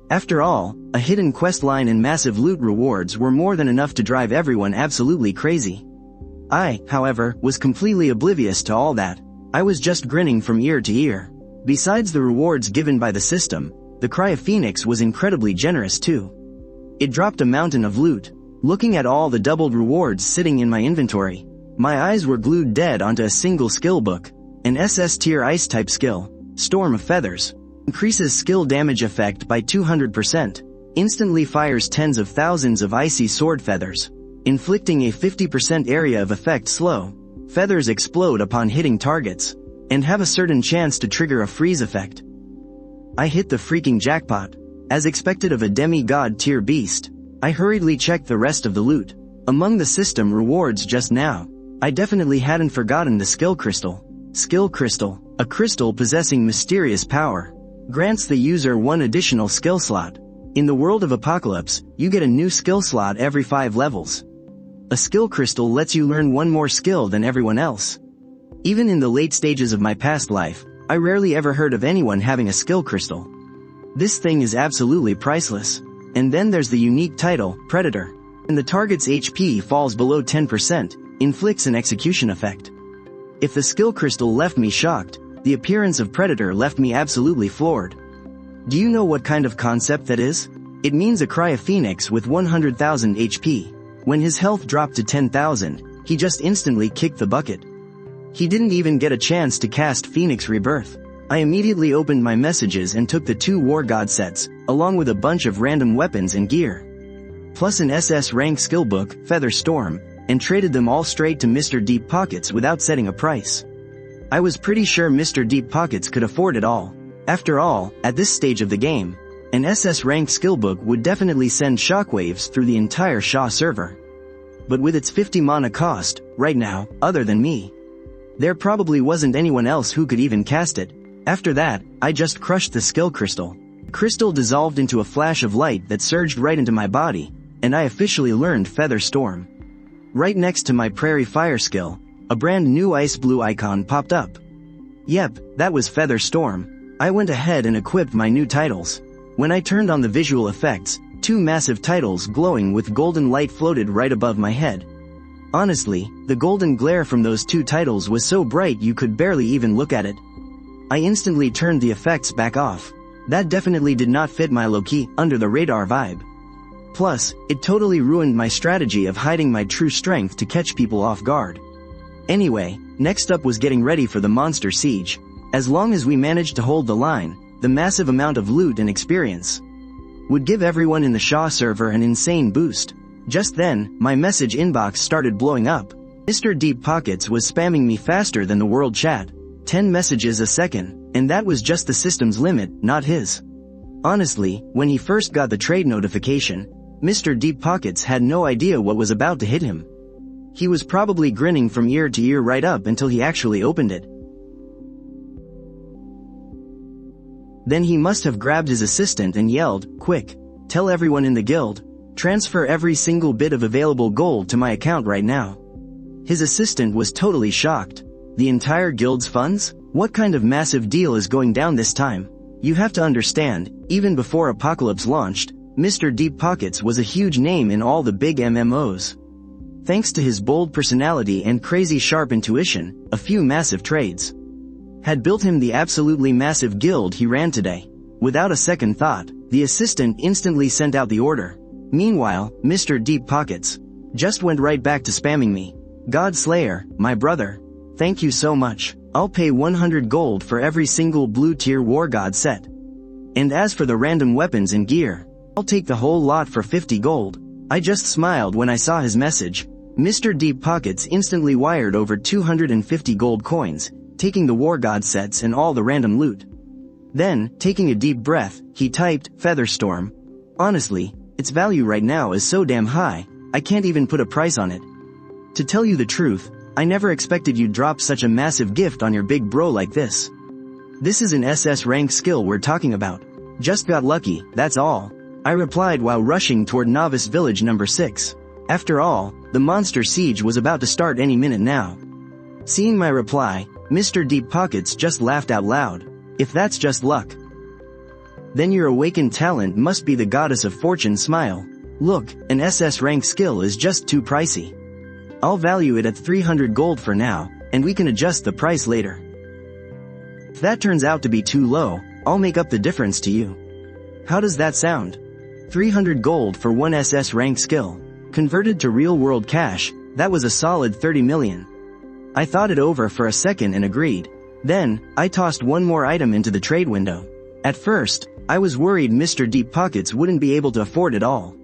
After all, a hidden questline and massive loot rewards were more than enough to drive everyone absolutely crazy. I, however, was completely oblivious to all that. I was just grinning from ear to ear. Besides the rewards given by the system, the Cryophoenix was incredibly generous too. It dropped a mountain of loot. Looking at all the doubled rewards sitting in my inventory, my eyes were glued dead onto a single skill book. An SS tier ice type skill, Storm of Feathers, increases skill damage effect by 200%, instantly fires tens of thousands of icy sword feathers, inflicting a 50% area of effect slow. Feathers explode upon hitting targets, and have a certain chance to trigger a freeze effect. I hit the freaking jackpot. As expected of a demigod tier beast, I hurriedly checked the rest of the loot. Among the system rewards just now, I definitely hadn't forgotten the skill crystal. Skill crystal, a crystal possessing mysterious power, grants the user one additional skill slot. In the world of Apocalypse, you get a new skill slot every 5 levels. A skill crystal lets you learn one more skill than everyone else. Even in the late stages of my past life, I rarely ever heard of anyone having a skill crystal. This thing is absolutely priceless. And then there's the unique title, Predator. When the target's HP falls below 10%, inflicts an execution effect. If the skill crystal left me shocked, the appearance of Predator left me absolutely floored. Do you know what kind of concept that is? It means a Cryo-Phoenix with 100,000 HP. When his health dropped to 10,000, he just instantly kicked the bucket. He didn't even get a chance to cast Phoenix Rebirth. I immediately opened my messages and took the 2 War God sets, along with a bunch of random weapons and gear, plus an SS rank skill book, Feather Storm, and traded them all straight to Mr. Deep Pockets without setting a price. I was pretty sure Mr. Deep Pockets could afford it all. After all, at this stage of the game, an SS rank skill book would definitely send shockwaves through the entire Shaw server. But with its 50 mana cost, right now, other than me, there probably wasn't anyone else who could even cast it. After that, I just crushed the skill crystal. The crystal dissolved into a flash of light that surged right into my body, and I officially learned Feather Storm. Right next to my Prairie Fire skill, a brand new ice blue icon popped up. Yep, that was Feather Storm. I went ahead and equipped my new titles. When I turned on the visual effects, 2 massive titles glowing with golden light floated right above my head. Honestly, the golden glare from those 2 titles was so bright you could barely even look at it. I instantly turned the effects back off. That definitely did not fit my low-key, under-the-radar vibe. Plus, it totally ruined my strategy of hiding my true strength to catch people off guard. Anyway, next up was getting ready for the monster siege. As long as we managed to hold the line, the massive amount of loot and experience would give everyone in the Shaw server an insane boost. Just then, my message inbox started blowing up. Mr. Deep Pockets was spamming me faster than the world chat. 10 messages a second, and that was just the system's limit, not his. Honestly, when he first got the trade notification, Mr. Deep Pockets had no idea what was about to hit him. He was probably grinning from ear to ear right up until he actually opened it. Then he must have grabbed his assistant and yelled, "Quick, tell everyone in the guild, transfer every single bit of available gold to my account right now." His assistant was totally shocked. The entire guild's funds? What kind of massive deal is going down this time? You have to understand, even before Apocalypse launched, Mr. Deep Pockets was a huge name in all the big MMOs. Thanks to his bold personality and crazy sharp intuition, a few massive trades had built him the absolutely massive guild he ran today. Without a second thought, the assistant instantly sent out the order. Meanwhile, Mr. Deep Pockets just went right back to spamming me. "God Slayer, my brother. Thank you so much. I'll pay 100 gold for every single blue tier War God set. And as for the random weapons and gear, I'll take the whole lot for 50 gold. I just smiled when I saw his message. Mr. Deep Pockets instantly wired over 250 gold coins, taking the War God sets and all the random loot. Then, taking a deep breath, he typed, "Feather Storm." Honestly, its value right now is so damn high, I can't even put a price on it. To tell you the truth, I never expected you'd drop such a massive gift on your big bro like this. This is an SS rank skill we're talking about. Just got lucky, that's all. I replied while rushing toward Novice Village number 6. After all, the monster siege was about to start any minute now. Seeing my reply, Mr. Deep Pockets just laughed out loud. "If that's just luck, then your awakened talent must be the goddess of fortune smile. Look, an SS rank skill is just too pricey. I'll value it at 300 gold for now, and we can adjust the price later. If that turns out to be too low, I'll make up the difference to you. How does that sound? 300 gold for one SS rank skill. Converted to real-world cash, that was a solid 30 million. I thought it over for a second and agreed. Then, I tossed one more item into the trade window. At first, I was worried Mr. Deep Pockets wouldn't be able to afford it all.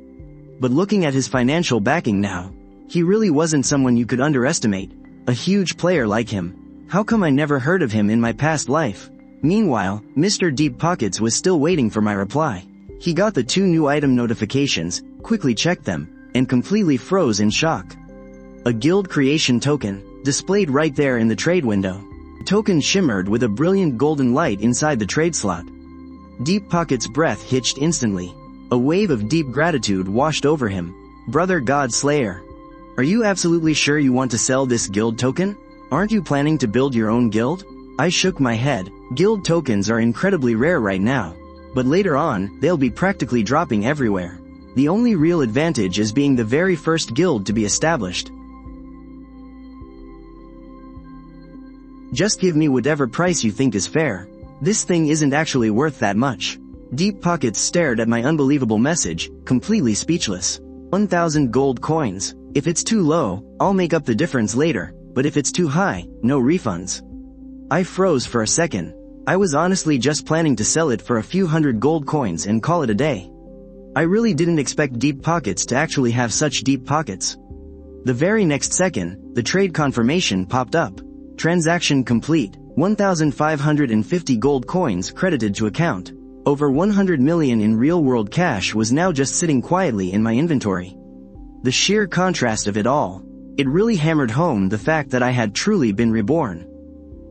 But looking at his financial backing now, he really wasn't someone you could underestimate. A huge player like him. How come I never heard of him in my past life? Meanwhile, Mr. Deep Pockets was still waiting for my reply. He got the 2 new item notifications, quickly checked them, and completely froze in shock. A guild creation token, displayed right there in the trade window. The token shimmered with a brilliant golden light inside the trade slot. Deep Pockets' breath hitched instantly. A wave of deep gratitude washed over him. Brother God Slayer. Are you absolutely sure you want to sell this guild token? Aren't you planning to build your own guild? I shook my head. Guild tokens are incredibly rare right now. But later on, they'll be practically dropping everywhere. The only real advantage is being the very first guild to be established. Just give me whatever price you think is fair. This thing isn't actually worth that much. Deep Pockets stared at my unbelievable message, completely speechless. 1,000 gold coins. If it's too low, I'll make up the difference later, but if it's too high, no refunds. I froze for a second. I was honestly just planning to sell it for a few hundred gold coins and call it a day. I really didn't expect Deep Pockets to actually have such deep pockets. The very next second, the trade confirmation popped up. Transaction complete. 1,550 gold coins credited to account. Over 100 million in real-world cash was now just sitting quietly in my inventory. The sheer contrast of it all. It really hammered home the fact that I had truly been reborn.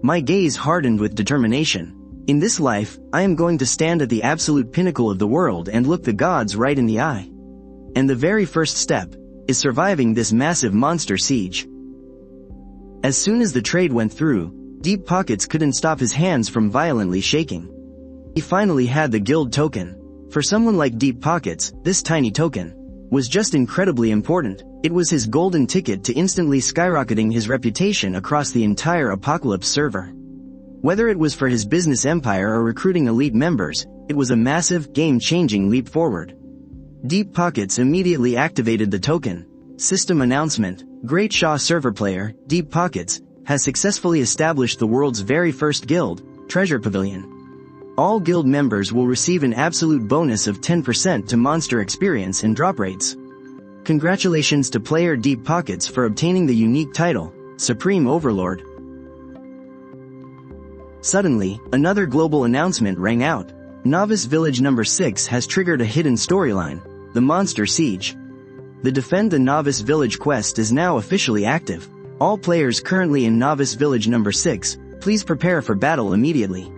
My gaze hardened with determination. In this life, I am going to stand at the absolute pinnacle of the world and look the gods right in the eye. And the very first step is surviving this massive monster siege. As soon as the trade went through, Deep Pockets couldn't stop his hands from violently shaking. He finally had the guild token. For someone like Deep Pockets, this tiny token was just incredibly important. It was his golden ticket to instantly skyrocketing his reputation across the entire Apocalypse server. Whether it was for his business empire or recruiting elite members, it was a massive, game-changing leap forward. Deep Pockets immediately activated the token. System announcement: Great Shaw server player, Deep Pockets, has successfully established the world's very first guild, Treasure Pavilion. All guild members will receive an absolute bonus of 10% to monster experience and drop rates. Congratulations to player Deep Pockets for obtaining the unique title, Supreme Overlord. Suddenly, another global announcement rang out. Novice Village number 6 has triggered a hidden storyline, the Monster Siege. The Defend the Novice Village quest is now officially active. All players currently in Novice Village number 6, please prepare for battle immediately.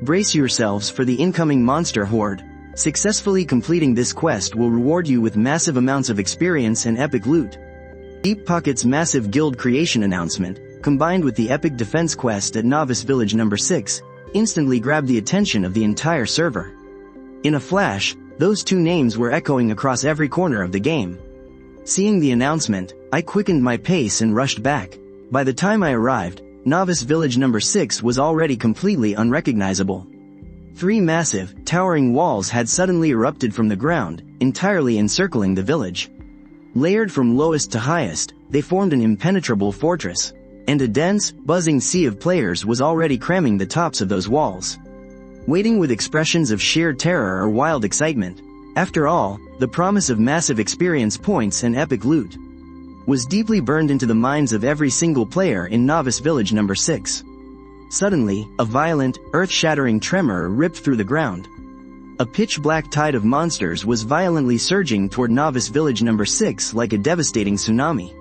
Brace yourselves for the incoming monster horde. Successfully completing this quest will reward you with massive amounts of experience and epic loot. Deep Pockets' massive guild creation announcement, combined with the epic defense quest at Novice Village number 6, instantly grabbed the attention of the entire server. In a flash, those 2 names were echoing across every corner of the game. Seeing the announcement, I quickened my pace and rushed back. By the time I arrived, Novice Village number 6 was already completely unrecognizable. 3 massive, towering walls had suddenly erupted from the ground, entirely encircling the village. Layered from lowest to highest, they formed an impenetrable fortress, and a dense, buzzing sea of players was already cramming the tops of those walls, waiting with expressions of sheer terror or wild excitement. After all, the promise of massive experience points and epic loot was deeply burned into the minds of every single player in Novice Village number 6. Suddenly, a violent, earth-shattering tremor ripped through the ground. A pitch-black tide of monsters was violently surging toward Novice Village number 6 like a devastating tsunami.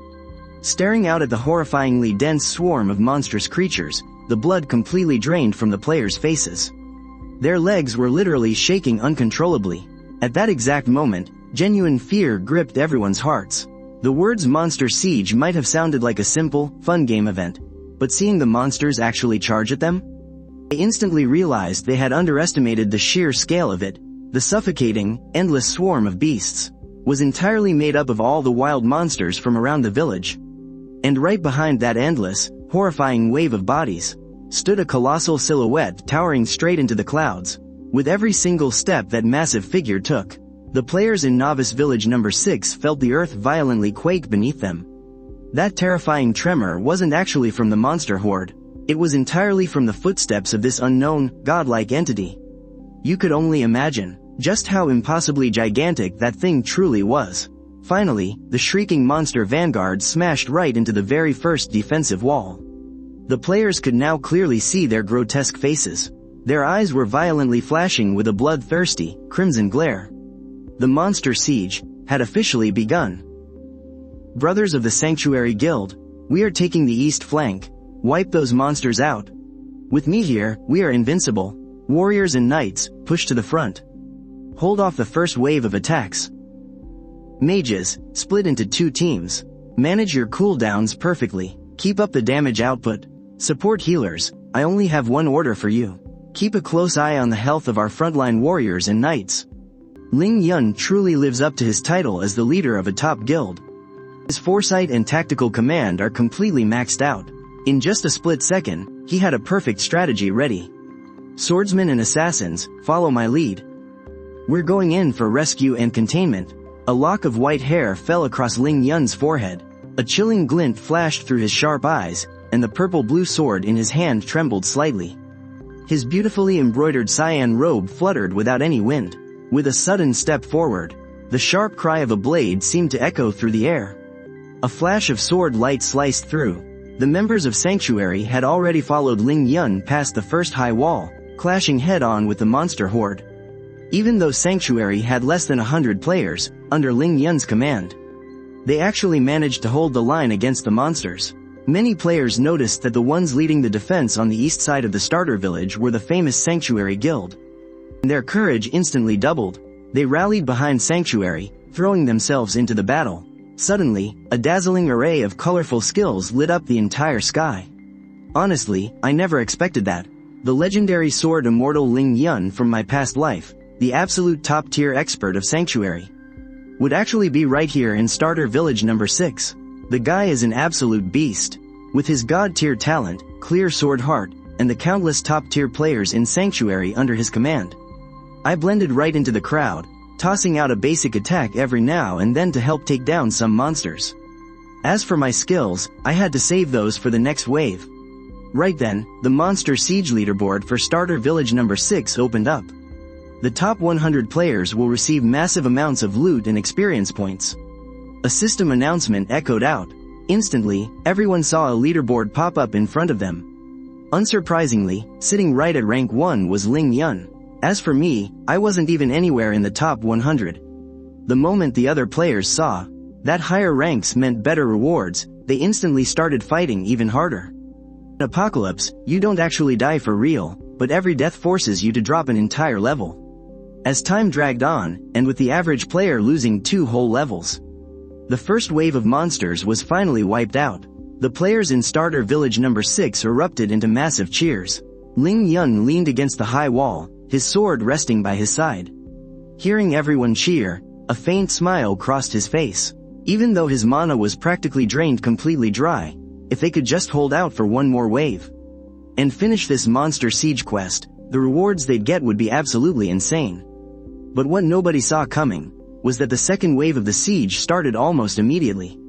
Staring out at the horrifyingly dense swarm of monstrous creatures, the blood completely drained from the players' faces. Their legs were literally shaking uncontrollably. At that exact moment, genuine fear gripped everyone's hearts. The words Monster Siege might have sounded like a simple, fun game event, but seeing the monsters actually charge at them, they instantly realized they had underestimated the sheer scale of it. The suffocating, endless swarm of beasts was entirely made up of all the wild monsters from around the village. And right behind that endless, horrifying wave of bodies, stood a colossal silhouette towering straight into the clouds. With every single step that massive figure took, the players in Novice Village number 6 felt the earth violently quake beneath them. That terrifying tremor wasn't actually from the monster horde. It was entirely from the footsteps of this unknown, godlike entity. You could only imagine just how impossibly gigantic that thing truly was. Finally, the shrieking monster vanguard smashed right into the very first defensive wall. The players could now clearly see their grotesque faces. Their eyes were violently flashing with a bloodthirsty, crimson glare. The monster siege had officially begun. Brothers of the Sanctuary Guild, we are taking the east flank. Wipe those monsters out. With me here, we are invincible. Warriors and knights, push to the front. Hold off the first wave of attacks. Mages, split into 2 teams. Manage your cooldowns perfectly. Keep up the damage output. Support healers, I only have one order for you. Keep a close eye on the health of our frontline warriors and knights. Ling Yun truly lives up to his title as the leader of a top guild. His foresight and tactical command are completely maxed out. In just a split second, he had a perfect strategy ready. Swordsmen and assassins, follow my lead. We're going in for rescue and containment. A lock of white hair fell across Ling Yun's forehead. A chilling glint flashed through his sharp eyes, and the purple-blue sword in his hand trembled slightly. His beautifully embroidered cyan robe fluttered without any wind. With a sudden step forward, the sharp cry of a blade seemed to echo through the air. A flash of sword light sliced through. The members of Sanctuary had already followed Ling Yun past the first high wall, clashing head-on with the monster horde. Even though Sanctuary had less than 100 players, under Ling Yun's command, they actually managed to hold the line against the monsters. Many players noticed that the ones leading the defense on the east side of the starter village were the famous Sanctuary Guild. Their courage instantly doubled. They rallied behind Sanctuary, throwing themselves into the battle. Suddenly, a dazzling array of colorful skills lit up the entire sky. Honestly, I never expected that. The legendary sword immortal Ling Yun from my past life, the absolute top-tier expert of Sanctuary, would actually be right here in starter village number 6. The guy is an absolute beast. With his god-tier talent, clear sword heart, and the countless top-tier players in Sanctuary under his command, I blended right into the crowd, tossing out a basic attack every now and then to help take down some monsters. As for my skills, I had to save those for the next wave. Right then, the monster siege leaderboard for starter village number 6 opened up. The top 100 players will receive massive amounts of loot and experience points. A system announcement echoed out. Instantly, everyone saw a leaderboard pop up in front of them. Unsurprisingly, sitting right at rank 1 was Ling Yun. As for me, I wasn't even anywhere in the top 100. The moment the other players saw that higher ranks meant better rewards, they instantly started fighting even harder. In Apocalypse, you don't actually die for real, but every death forces you to drop an entire level. As time dragged on, and with the average player losing 2 whole levels, the first wave of monsters was finally wiped out. The players in starter village number 6 erupted into massive cheers. Ling Yun leaned against the high wall, his sword resting by his side. Hearing everyone cheer, a faint smile crossed his face. Even though his mana was practically drained completely dry, if they could just hold out for one more wave and finish this monster siege quest, the rewards they'd get would be absolutely insane. But what nobody saw coming was that the second wave of the siege started almost immediately.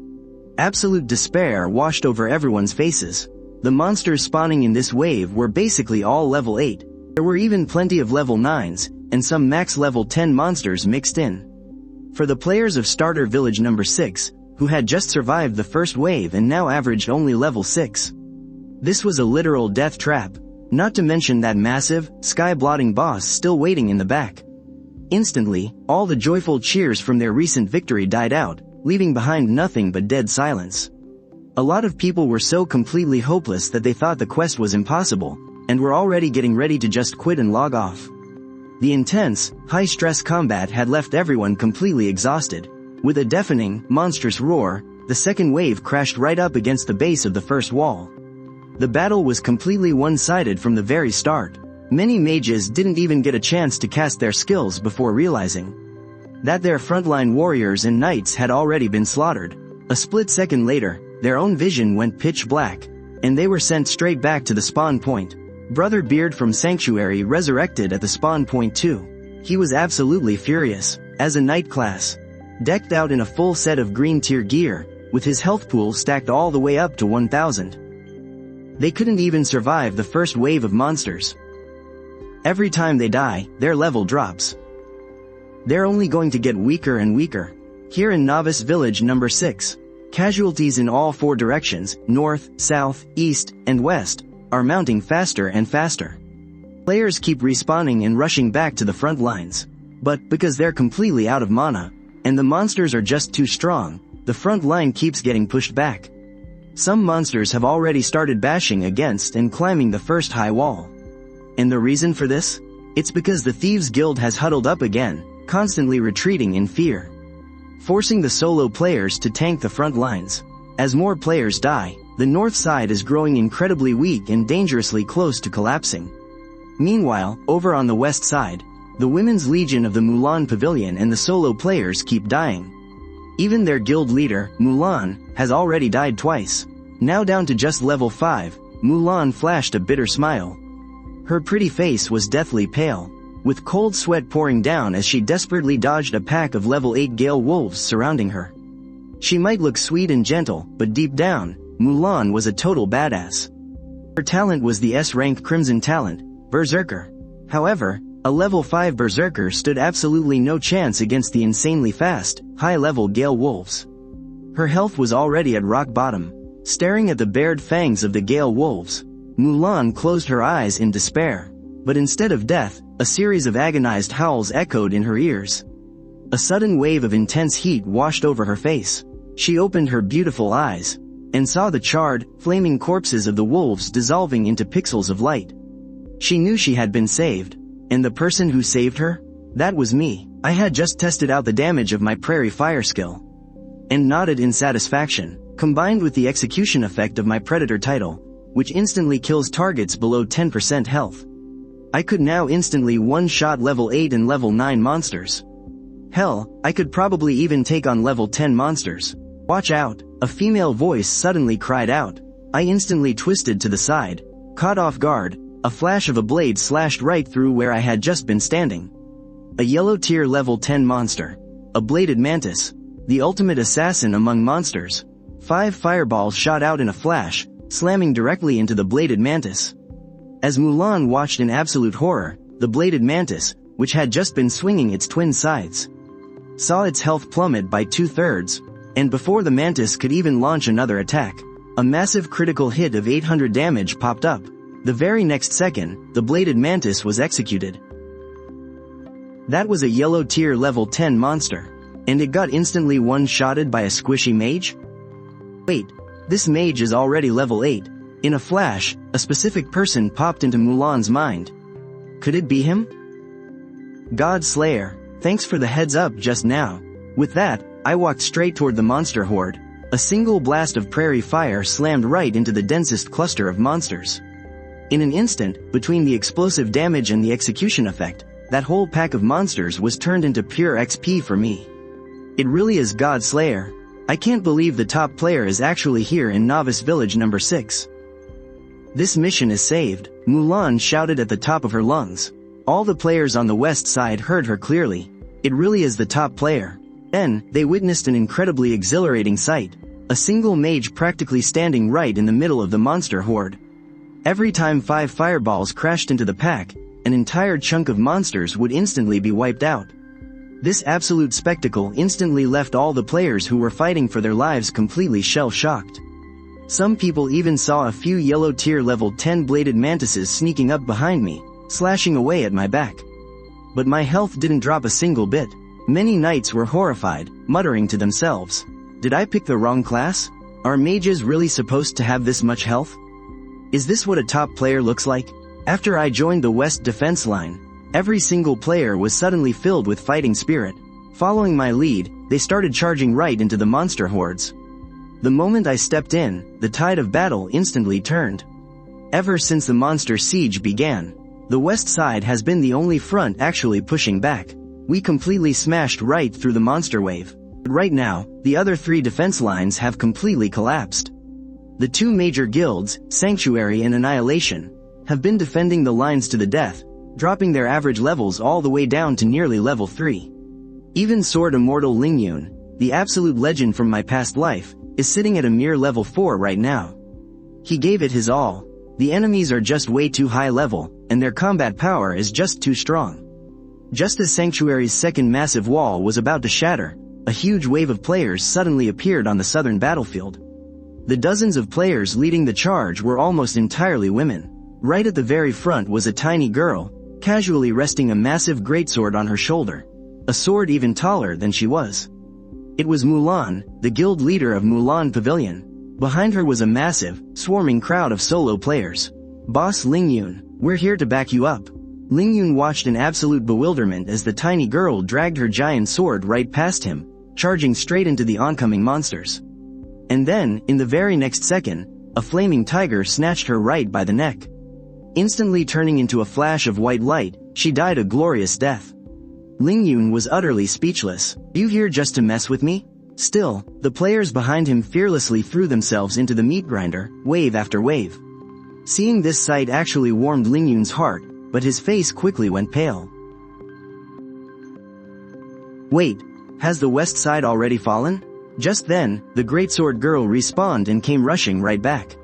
Absolute despair washed over everyone's faces. The monsters spawning in this wave were basically all level 8. There were even plenty of level 9s, and some max level 10 monsters mixed in. For the players of starter village number 6, who had just survived the first wave and now averaged only level 6, this was a literal death trap, not to mention that massive, sky-blotting boss still waiting in the back. Instantly, all the joyful cheers from their recent victory died out, leaving behind nothing but dead silence. A lot of people were so completely hopeless that they thought the quest was impossible, and were already getting ready to just quit and log off. The intense, high-stress combat had left everyone completely exhausted. With a deafening, monstrous roar, the second wave crashed right up against the base of the first wall. The battle was completely one-sided from the very start. Many mages didn't even get a chance to cast their skills before realizing that their frontline warriors and knights had already been slaughtered. A split second later, their own vision went pitch black, and they were sent straight back to the spawn point. Brother Beard from Sanctuary resurrected at the spawn point too. He was absolutely furious. As a knight class, decked out in a full set of green tier gear, with his health pool stacked all the way up to 1000. They couldn't even survive the first wave of monsters. Every time they die, their level drops. They're only going to get weaker and weaker. Here in Novice Village number 6, casualties in all 4 directions, north, south, east, and west, are mounting faster and faster. Players keep respawning and rushing back to the front lines. But, because they're completely out of mana, and the monsters are just too strong, the front line keeps getting pushed back. Some monsters have already started bashing against and climbing the first high wall. And the reason for this? It's because the Thieves Guild has huddled up again, constantly retreating in fear, forcing the solo players to tank the front lines. As more players die, the north side is growing incredibly weak and dangerously close to collapsing. Meanwhile, over on the west side, the Women's Legion of the Mulan Pavilion and the solo players keep dying. Even their guild leader, Mulan, has already died twice. Now down to just level 5, Mulan flashed a bitter smile. Her pretty face was deathly pale, with cold sweat pouring down as she desperately dodged a pack of level 8 Gale Wolves surrounding her. She might look sweet and gentle, but deep down, Mulan was a total badass. Her talent was the S-rank Crimson talent, Berserker. However, a level 5 Berserker stood absolutely no chance against the insanely fast, high-level Gale Wolves. Her health was already at rock bottom. Staring at the bared fangs of the Gale Wolves, Mulan closed her eyes in despair. But instead of death, a series of agonized howls echoed in her ears. A sudden wave of intense heat washed over her face. She opened her beautiful eyes, and saw the charred, flaming corpses of the wolves dissolving into pixels of light. She knew she had been saved. And the person who saved her? That was me. I had just tested out the damage of my Prairie Fire skill, and nodded in satisfaction, combined with the execution effect of my Predator title, which instantly kills targets below 10% health. I could now instantly one-shot level 8 and level 9 monsters. Hell, I could probably even take on level 10 monsters. Watch out, a female voice suddenly cried out. I instantly twisted to the side, caught off guard. A flash of a blade slashed right through where I had just been standing. A yellow tier level 10 monster. A bladed mantis. The ultimate assassin among monsters. 5 fireballs shot out in a flash, slamming directly into the bladed mantis. As Mulan watched in absolute horror, the bladed mantis, which had just been swinging its twin scythes, saw its health plummet by 2/3, and before the mantis could even launch another attack, a massive critical hit of 800 damage popped up. The very next second, the bladed mantis was executed. That was a yellow tier level 10 monster. And it got instantly one-shotted by a squishy mage? Wait, this mage is already level 8. In a flash, a specific person popped into Mulan's mind. Could it be him? God Slayer, thanks for the heads up just now. With that, I walked straight toward the monster horde. A single blast of prairie fire slammed right into the densest cluster of monsters. In an instant, between the explosive damage and the execution effect, that whole pack of monsters was turned into pure XP for me. It really is God Slayer. I can't believe the top player is actually here in Novice Village number 6. This mission is saved, Mulan shouted at the top of her lungs. All the players on the west side heard her clearly. It really is the top player. Then, they witnessed an incredibly exhilarating sight. A single mage practically standing right in the middle of the monster horde. Every time 5 fireballs crashed into the pack, an entire chunk of monsters would instantly be wiped out. This absolute spectacle instantly left all the players who were fighting for their lives completely shell-shocked. Some people even saw a few yellow tier level 10 bladed mantises sneaking up behind me, slashing away at my back. But my health didn't drop a single bit. Many knights were horrified, muttering to themselves, "Did I pick the wrong class? Are mages really supposed to have this much health? Is this what a top player looks like?" After I joined the West defense line, every single player was suddenly filled with fighting spirit. Following my lead, they started charging right into the monster hordes. The moment I stepped in, the tide of battle instantly turned. Ever since the monster siege began, the west side has been the only front actually pushing back. We completely smashed right through the monster wave. But right now, the other 3 defense lines have completely collapsed. The 2 major guilds, Sanctuary and Annihilation, have been defending the lines to the death, dropping their average levels all the way down to nearly level 3. Even Sword Immortal Lingyun, the absolute legend from my past life, is sitting at a mere level 4 right now. He gave it his all. The enemies are just way too high level, and their combat power is just too strong. Just as Sanctuary's second massive wall was about to shatter, a huge wave of players suddenly appeared on the southern battlefield. The dozens of players leading the charge were almost entirely women. Right at the very front was a tiny girl, casually resting a massive greatsword on her shoulder. A sword even taller than she was. It was Mulan, the guild leader of Mulan Pavilion. Behind her was a massive, swarming crowd of solo players. Boss Lingyun, we're here to back you up. Lingyun watched in absolute bewilderment as the tiny girl dragged her giant sword right past him, charging straight into the oncoming monsters. And then, in the very next second, a flaming tiger snatched her right by the neck. Instantly turning into a flash of white light, she died a glorious death. Lingyun was utterly speechless. You here just to mess with me? Still, the players behind him fearlessly threw themselves into the meat grinder, wave after wave. Seeing this sight actually warmed Lingyun's heart, but his face quickly went pale. Wait, has the west side already fallen? Just then, the greatsword girl respawned and came rushing right back.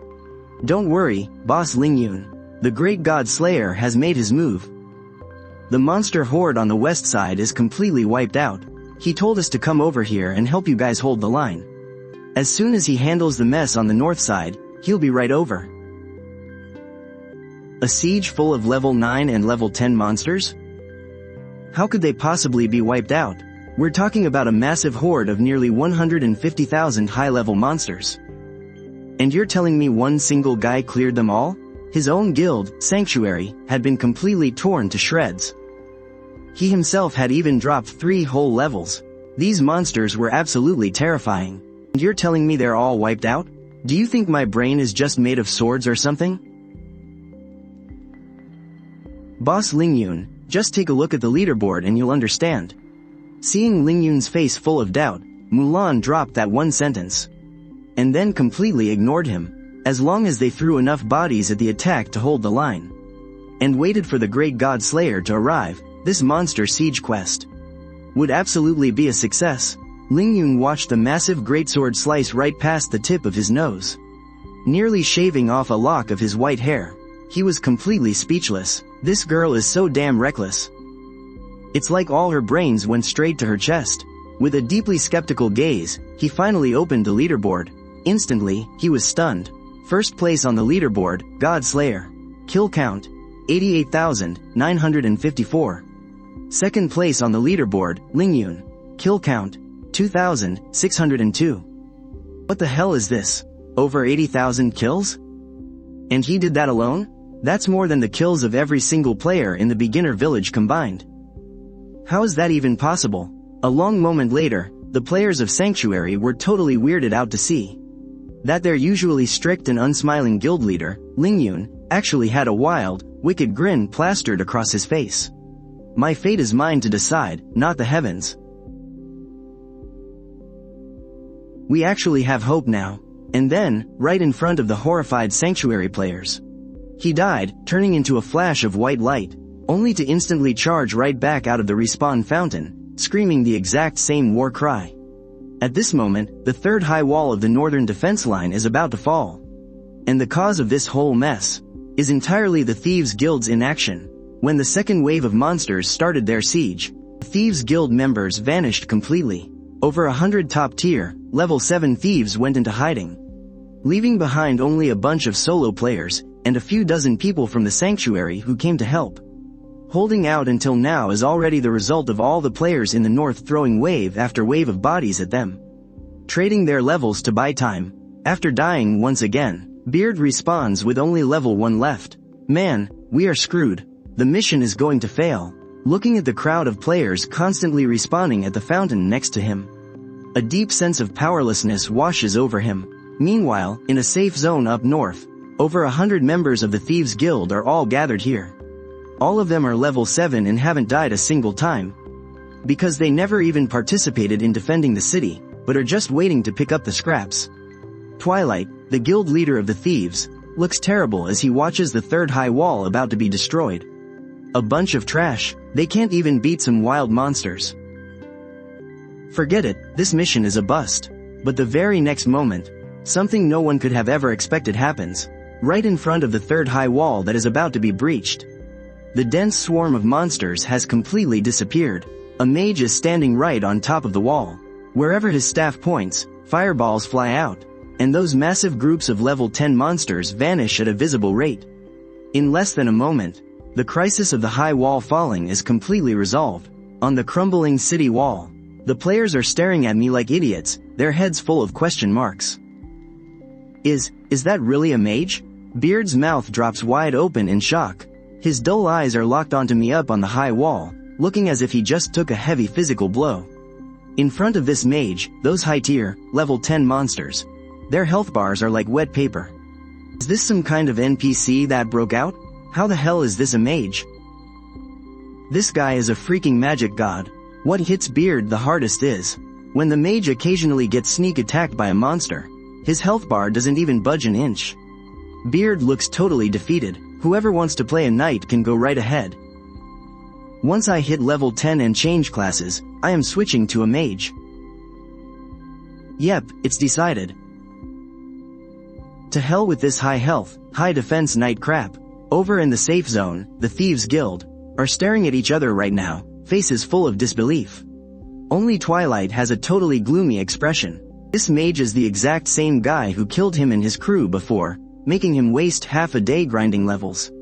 Don't worry, Boss Lingyun. The great god Slayer has made his move. The monster horde on the west side is completely wiped out. He told us to come over here and help you guys hold the line. As soon as he handles the mess on the north side, he'll be right over. A siege full of level 9 and level 10 monsters? How could they possibly be wiped out? We're talking about a massive horde of nearly 150,000 high-level monsters. And you're telling me one single guy cleared them all? His own guild, Sanctuary, had been completely torn to shreds. He himself had even dropped 3 whole levels. These monsters were absolutely terrifying. And you're telling me they're all wiped out? Do you think my brain is just made of swords or something? Boss Lingyun, just take a look at the leaderboard and you'll understand. Seeing Lingyun's face full of doubt, Mulan dropped that one sentence. And then completely ignored him, as long as they threw enough bodies at the attack to hold the line. And waited for the great god Slayer to arrive. This monster siege quest would absolutely be a success. Lingyun watched the massive greatsword slice right past the tip of his nose, nearly shaving off a lock of his white hair. He was completely speechless. This girl is so damn reckless. It's like all her brains went straight to her chest. With a deeply skeptical gaze, he finally opened the leaderboard. Instantly, he was stunned. First place on the leaderboard, God Slayer. Kill count, 88,954. Second place on the leaderboard, Lingyun. Kill count, 2,602. What the hell is this? Over 80,000 kills? And he did that alone? That's more than the kills of every single player in the beginner village combined. How is that even possible? A long moment later, the players of Sanctuary were totally weirded out to see that their usually strict and unsmiling guild leader, Lingyun, actually had a wild, wicked grin plastered across his face. My fate is mine to decide, not the heavens. We actually have hope now. And then, right in front of the horrified Sanctuary players, he died, turning into a flash of white light, only to instantly charge right back out of the respawn fountain, screaming the exact same war cry. At this moment, the third high wall of the northern defense line is about to fall. And the cause of this whole mess is entirely the Thieves Guild's inaction. When the second wave of monsters started their siege, the Thieves Guild members vanished completely. Over 100 top-tier, level 7 thieves went into hiding, leaving behind only a bunch of solo players and a few dozen people from the Sanctuary who came to help. Holding out until now is already the result of all the players in the north throwing wave after wave of bodies at them, trading their levels to buy time. After dying once again, Beard respawns with only level 1 left. Man, we are screwed. The mission is going to fail. Looking at the crowd of players constantly respawning at the fountain next to him, a deep sense of powerlessness washes over him. Meanwhile, in a safe zone up north, over 100 members of the Thieves Guild are all gathered here. All of them are level 7 and haven't died a single time, because they never even participated in defending the city, but are just waiting to pick up the scraps. Twilight, the guild leader of the thieves, looks terrible as he watches the third high wall about to be destroyed. A bunch of trash. They can't even beat some wild monsters. Forget it, this mission is a bust. But the very next moment, something no one could have ever expected happens, right in front of the third high wall that is about to be breached. The dense swarm of monsters has completely disappeared. A mage is standing right on top of the wall. Wherever his staff points, fireballs fly out, and those massive groups of level 10 monsters vanish at a visible rate. In less than a moment, the crisis of the high wall falling is completely resolved. On the crumbling city wall, the players are staring at me like idiots, their heads full of question marks. Is that really a mage? Beard's mouth drops wide open in shock. His dull eyes are locked onto me up on the high wall, looking as if he just took a heavy physical blow. In front of this mage, those high-tier, level 10 monsters. Their health bars are like wet paper. Is this some kind of NPC that broke out? How the hell is this a mage? This guy is a freaking magic god. What hits Beard the hardest is when the mage occasionally gets sneak attacked by a monster. His health bar doesn't even budge an inch. Beard looks totally defeated. Whoever wants to play a knight can go right ahead. Once I hit level 10 and change classes, I am switching to a mage. Yep, it's decided. To hell with this high health, high defense knight crap. Over in the safe zone, the Thieves Guild are staring at each other right now, faces full of disbelief. Only Twilight has a totally gloomy expression. This mage is the exact same guy who killed him and his crew before, making him waste half a day grinding levels.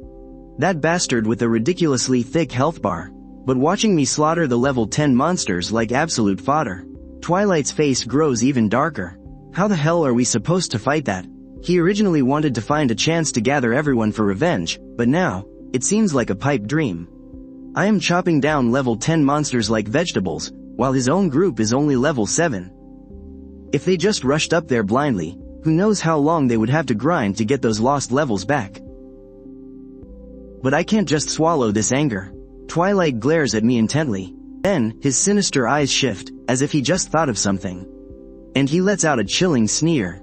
That bastard with a ridiculously thick health bar. But watching me slaughter the level 10 monsters like absolute fodder. Twilight's face grows even darker. How the hell are we supposed to fight that? He originally wanted to find a chance to gather everyone for revenge, but now, it seems like a pipe dream. I am chopping down level 10 monsters like vegetables, while his own group is only level 7. If they just rushed up there blindly, who knows how long they would have to grind to get those lost levels back. But I can't just swallow this anger. Twilight glares at me intently. Then, his sinister eyes shift, as if he just thought of something. And he lets out a chilling sneer.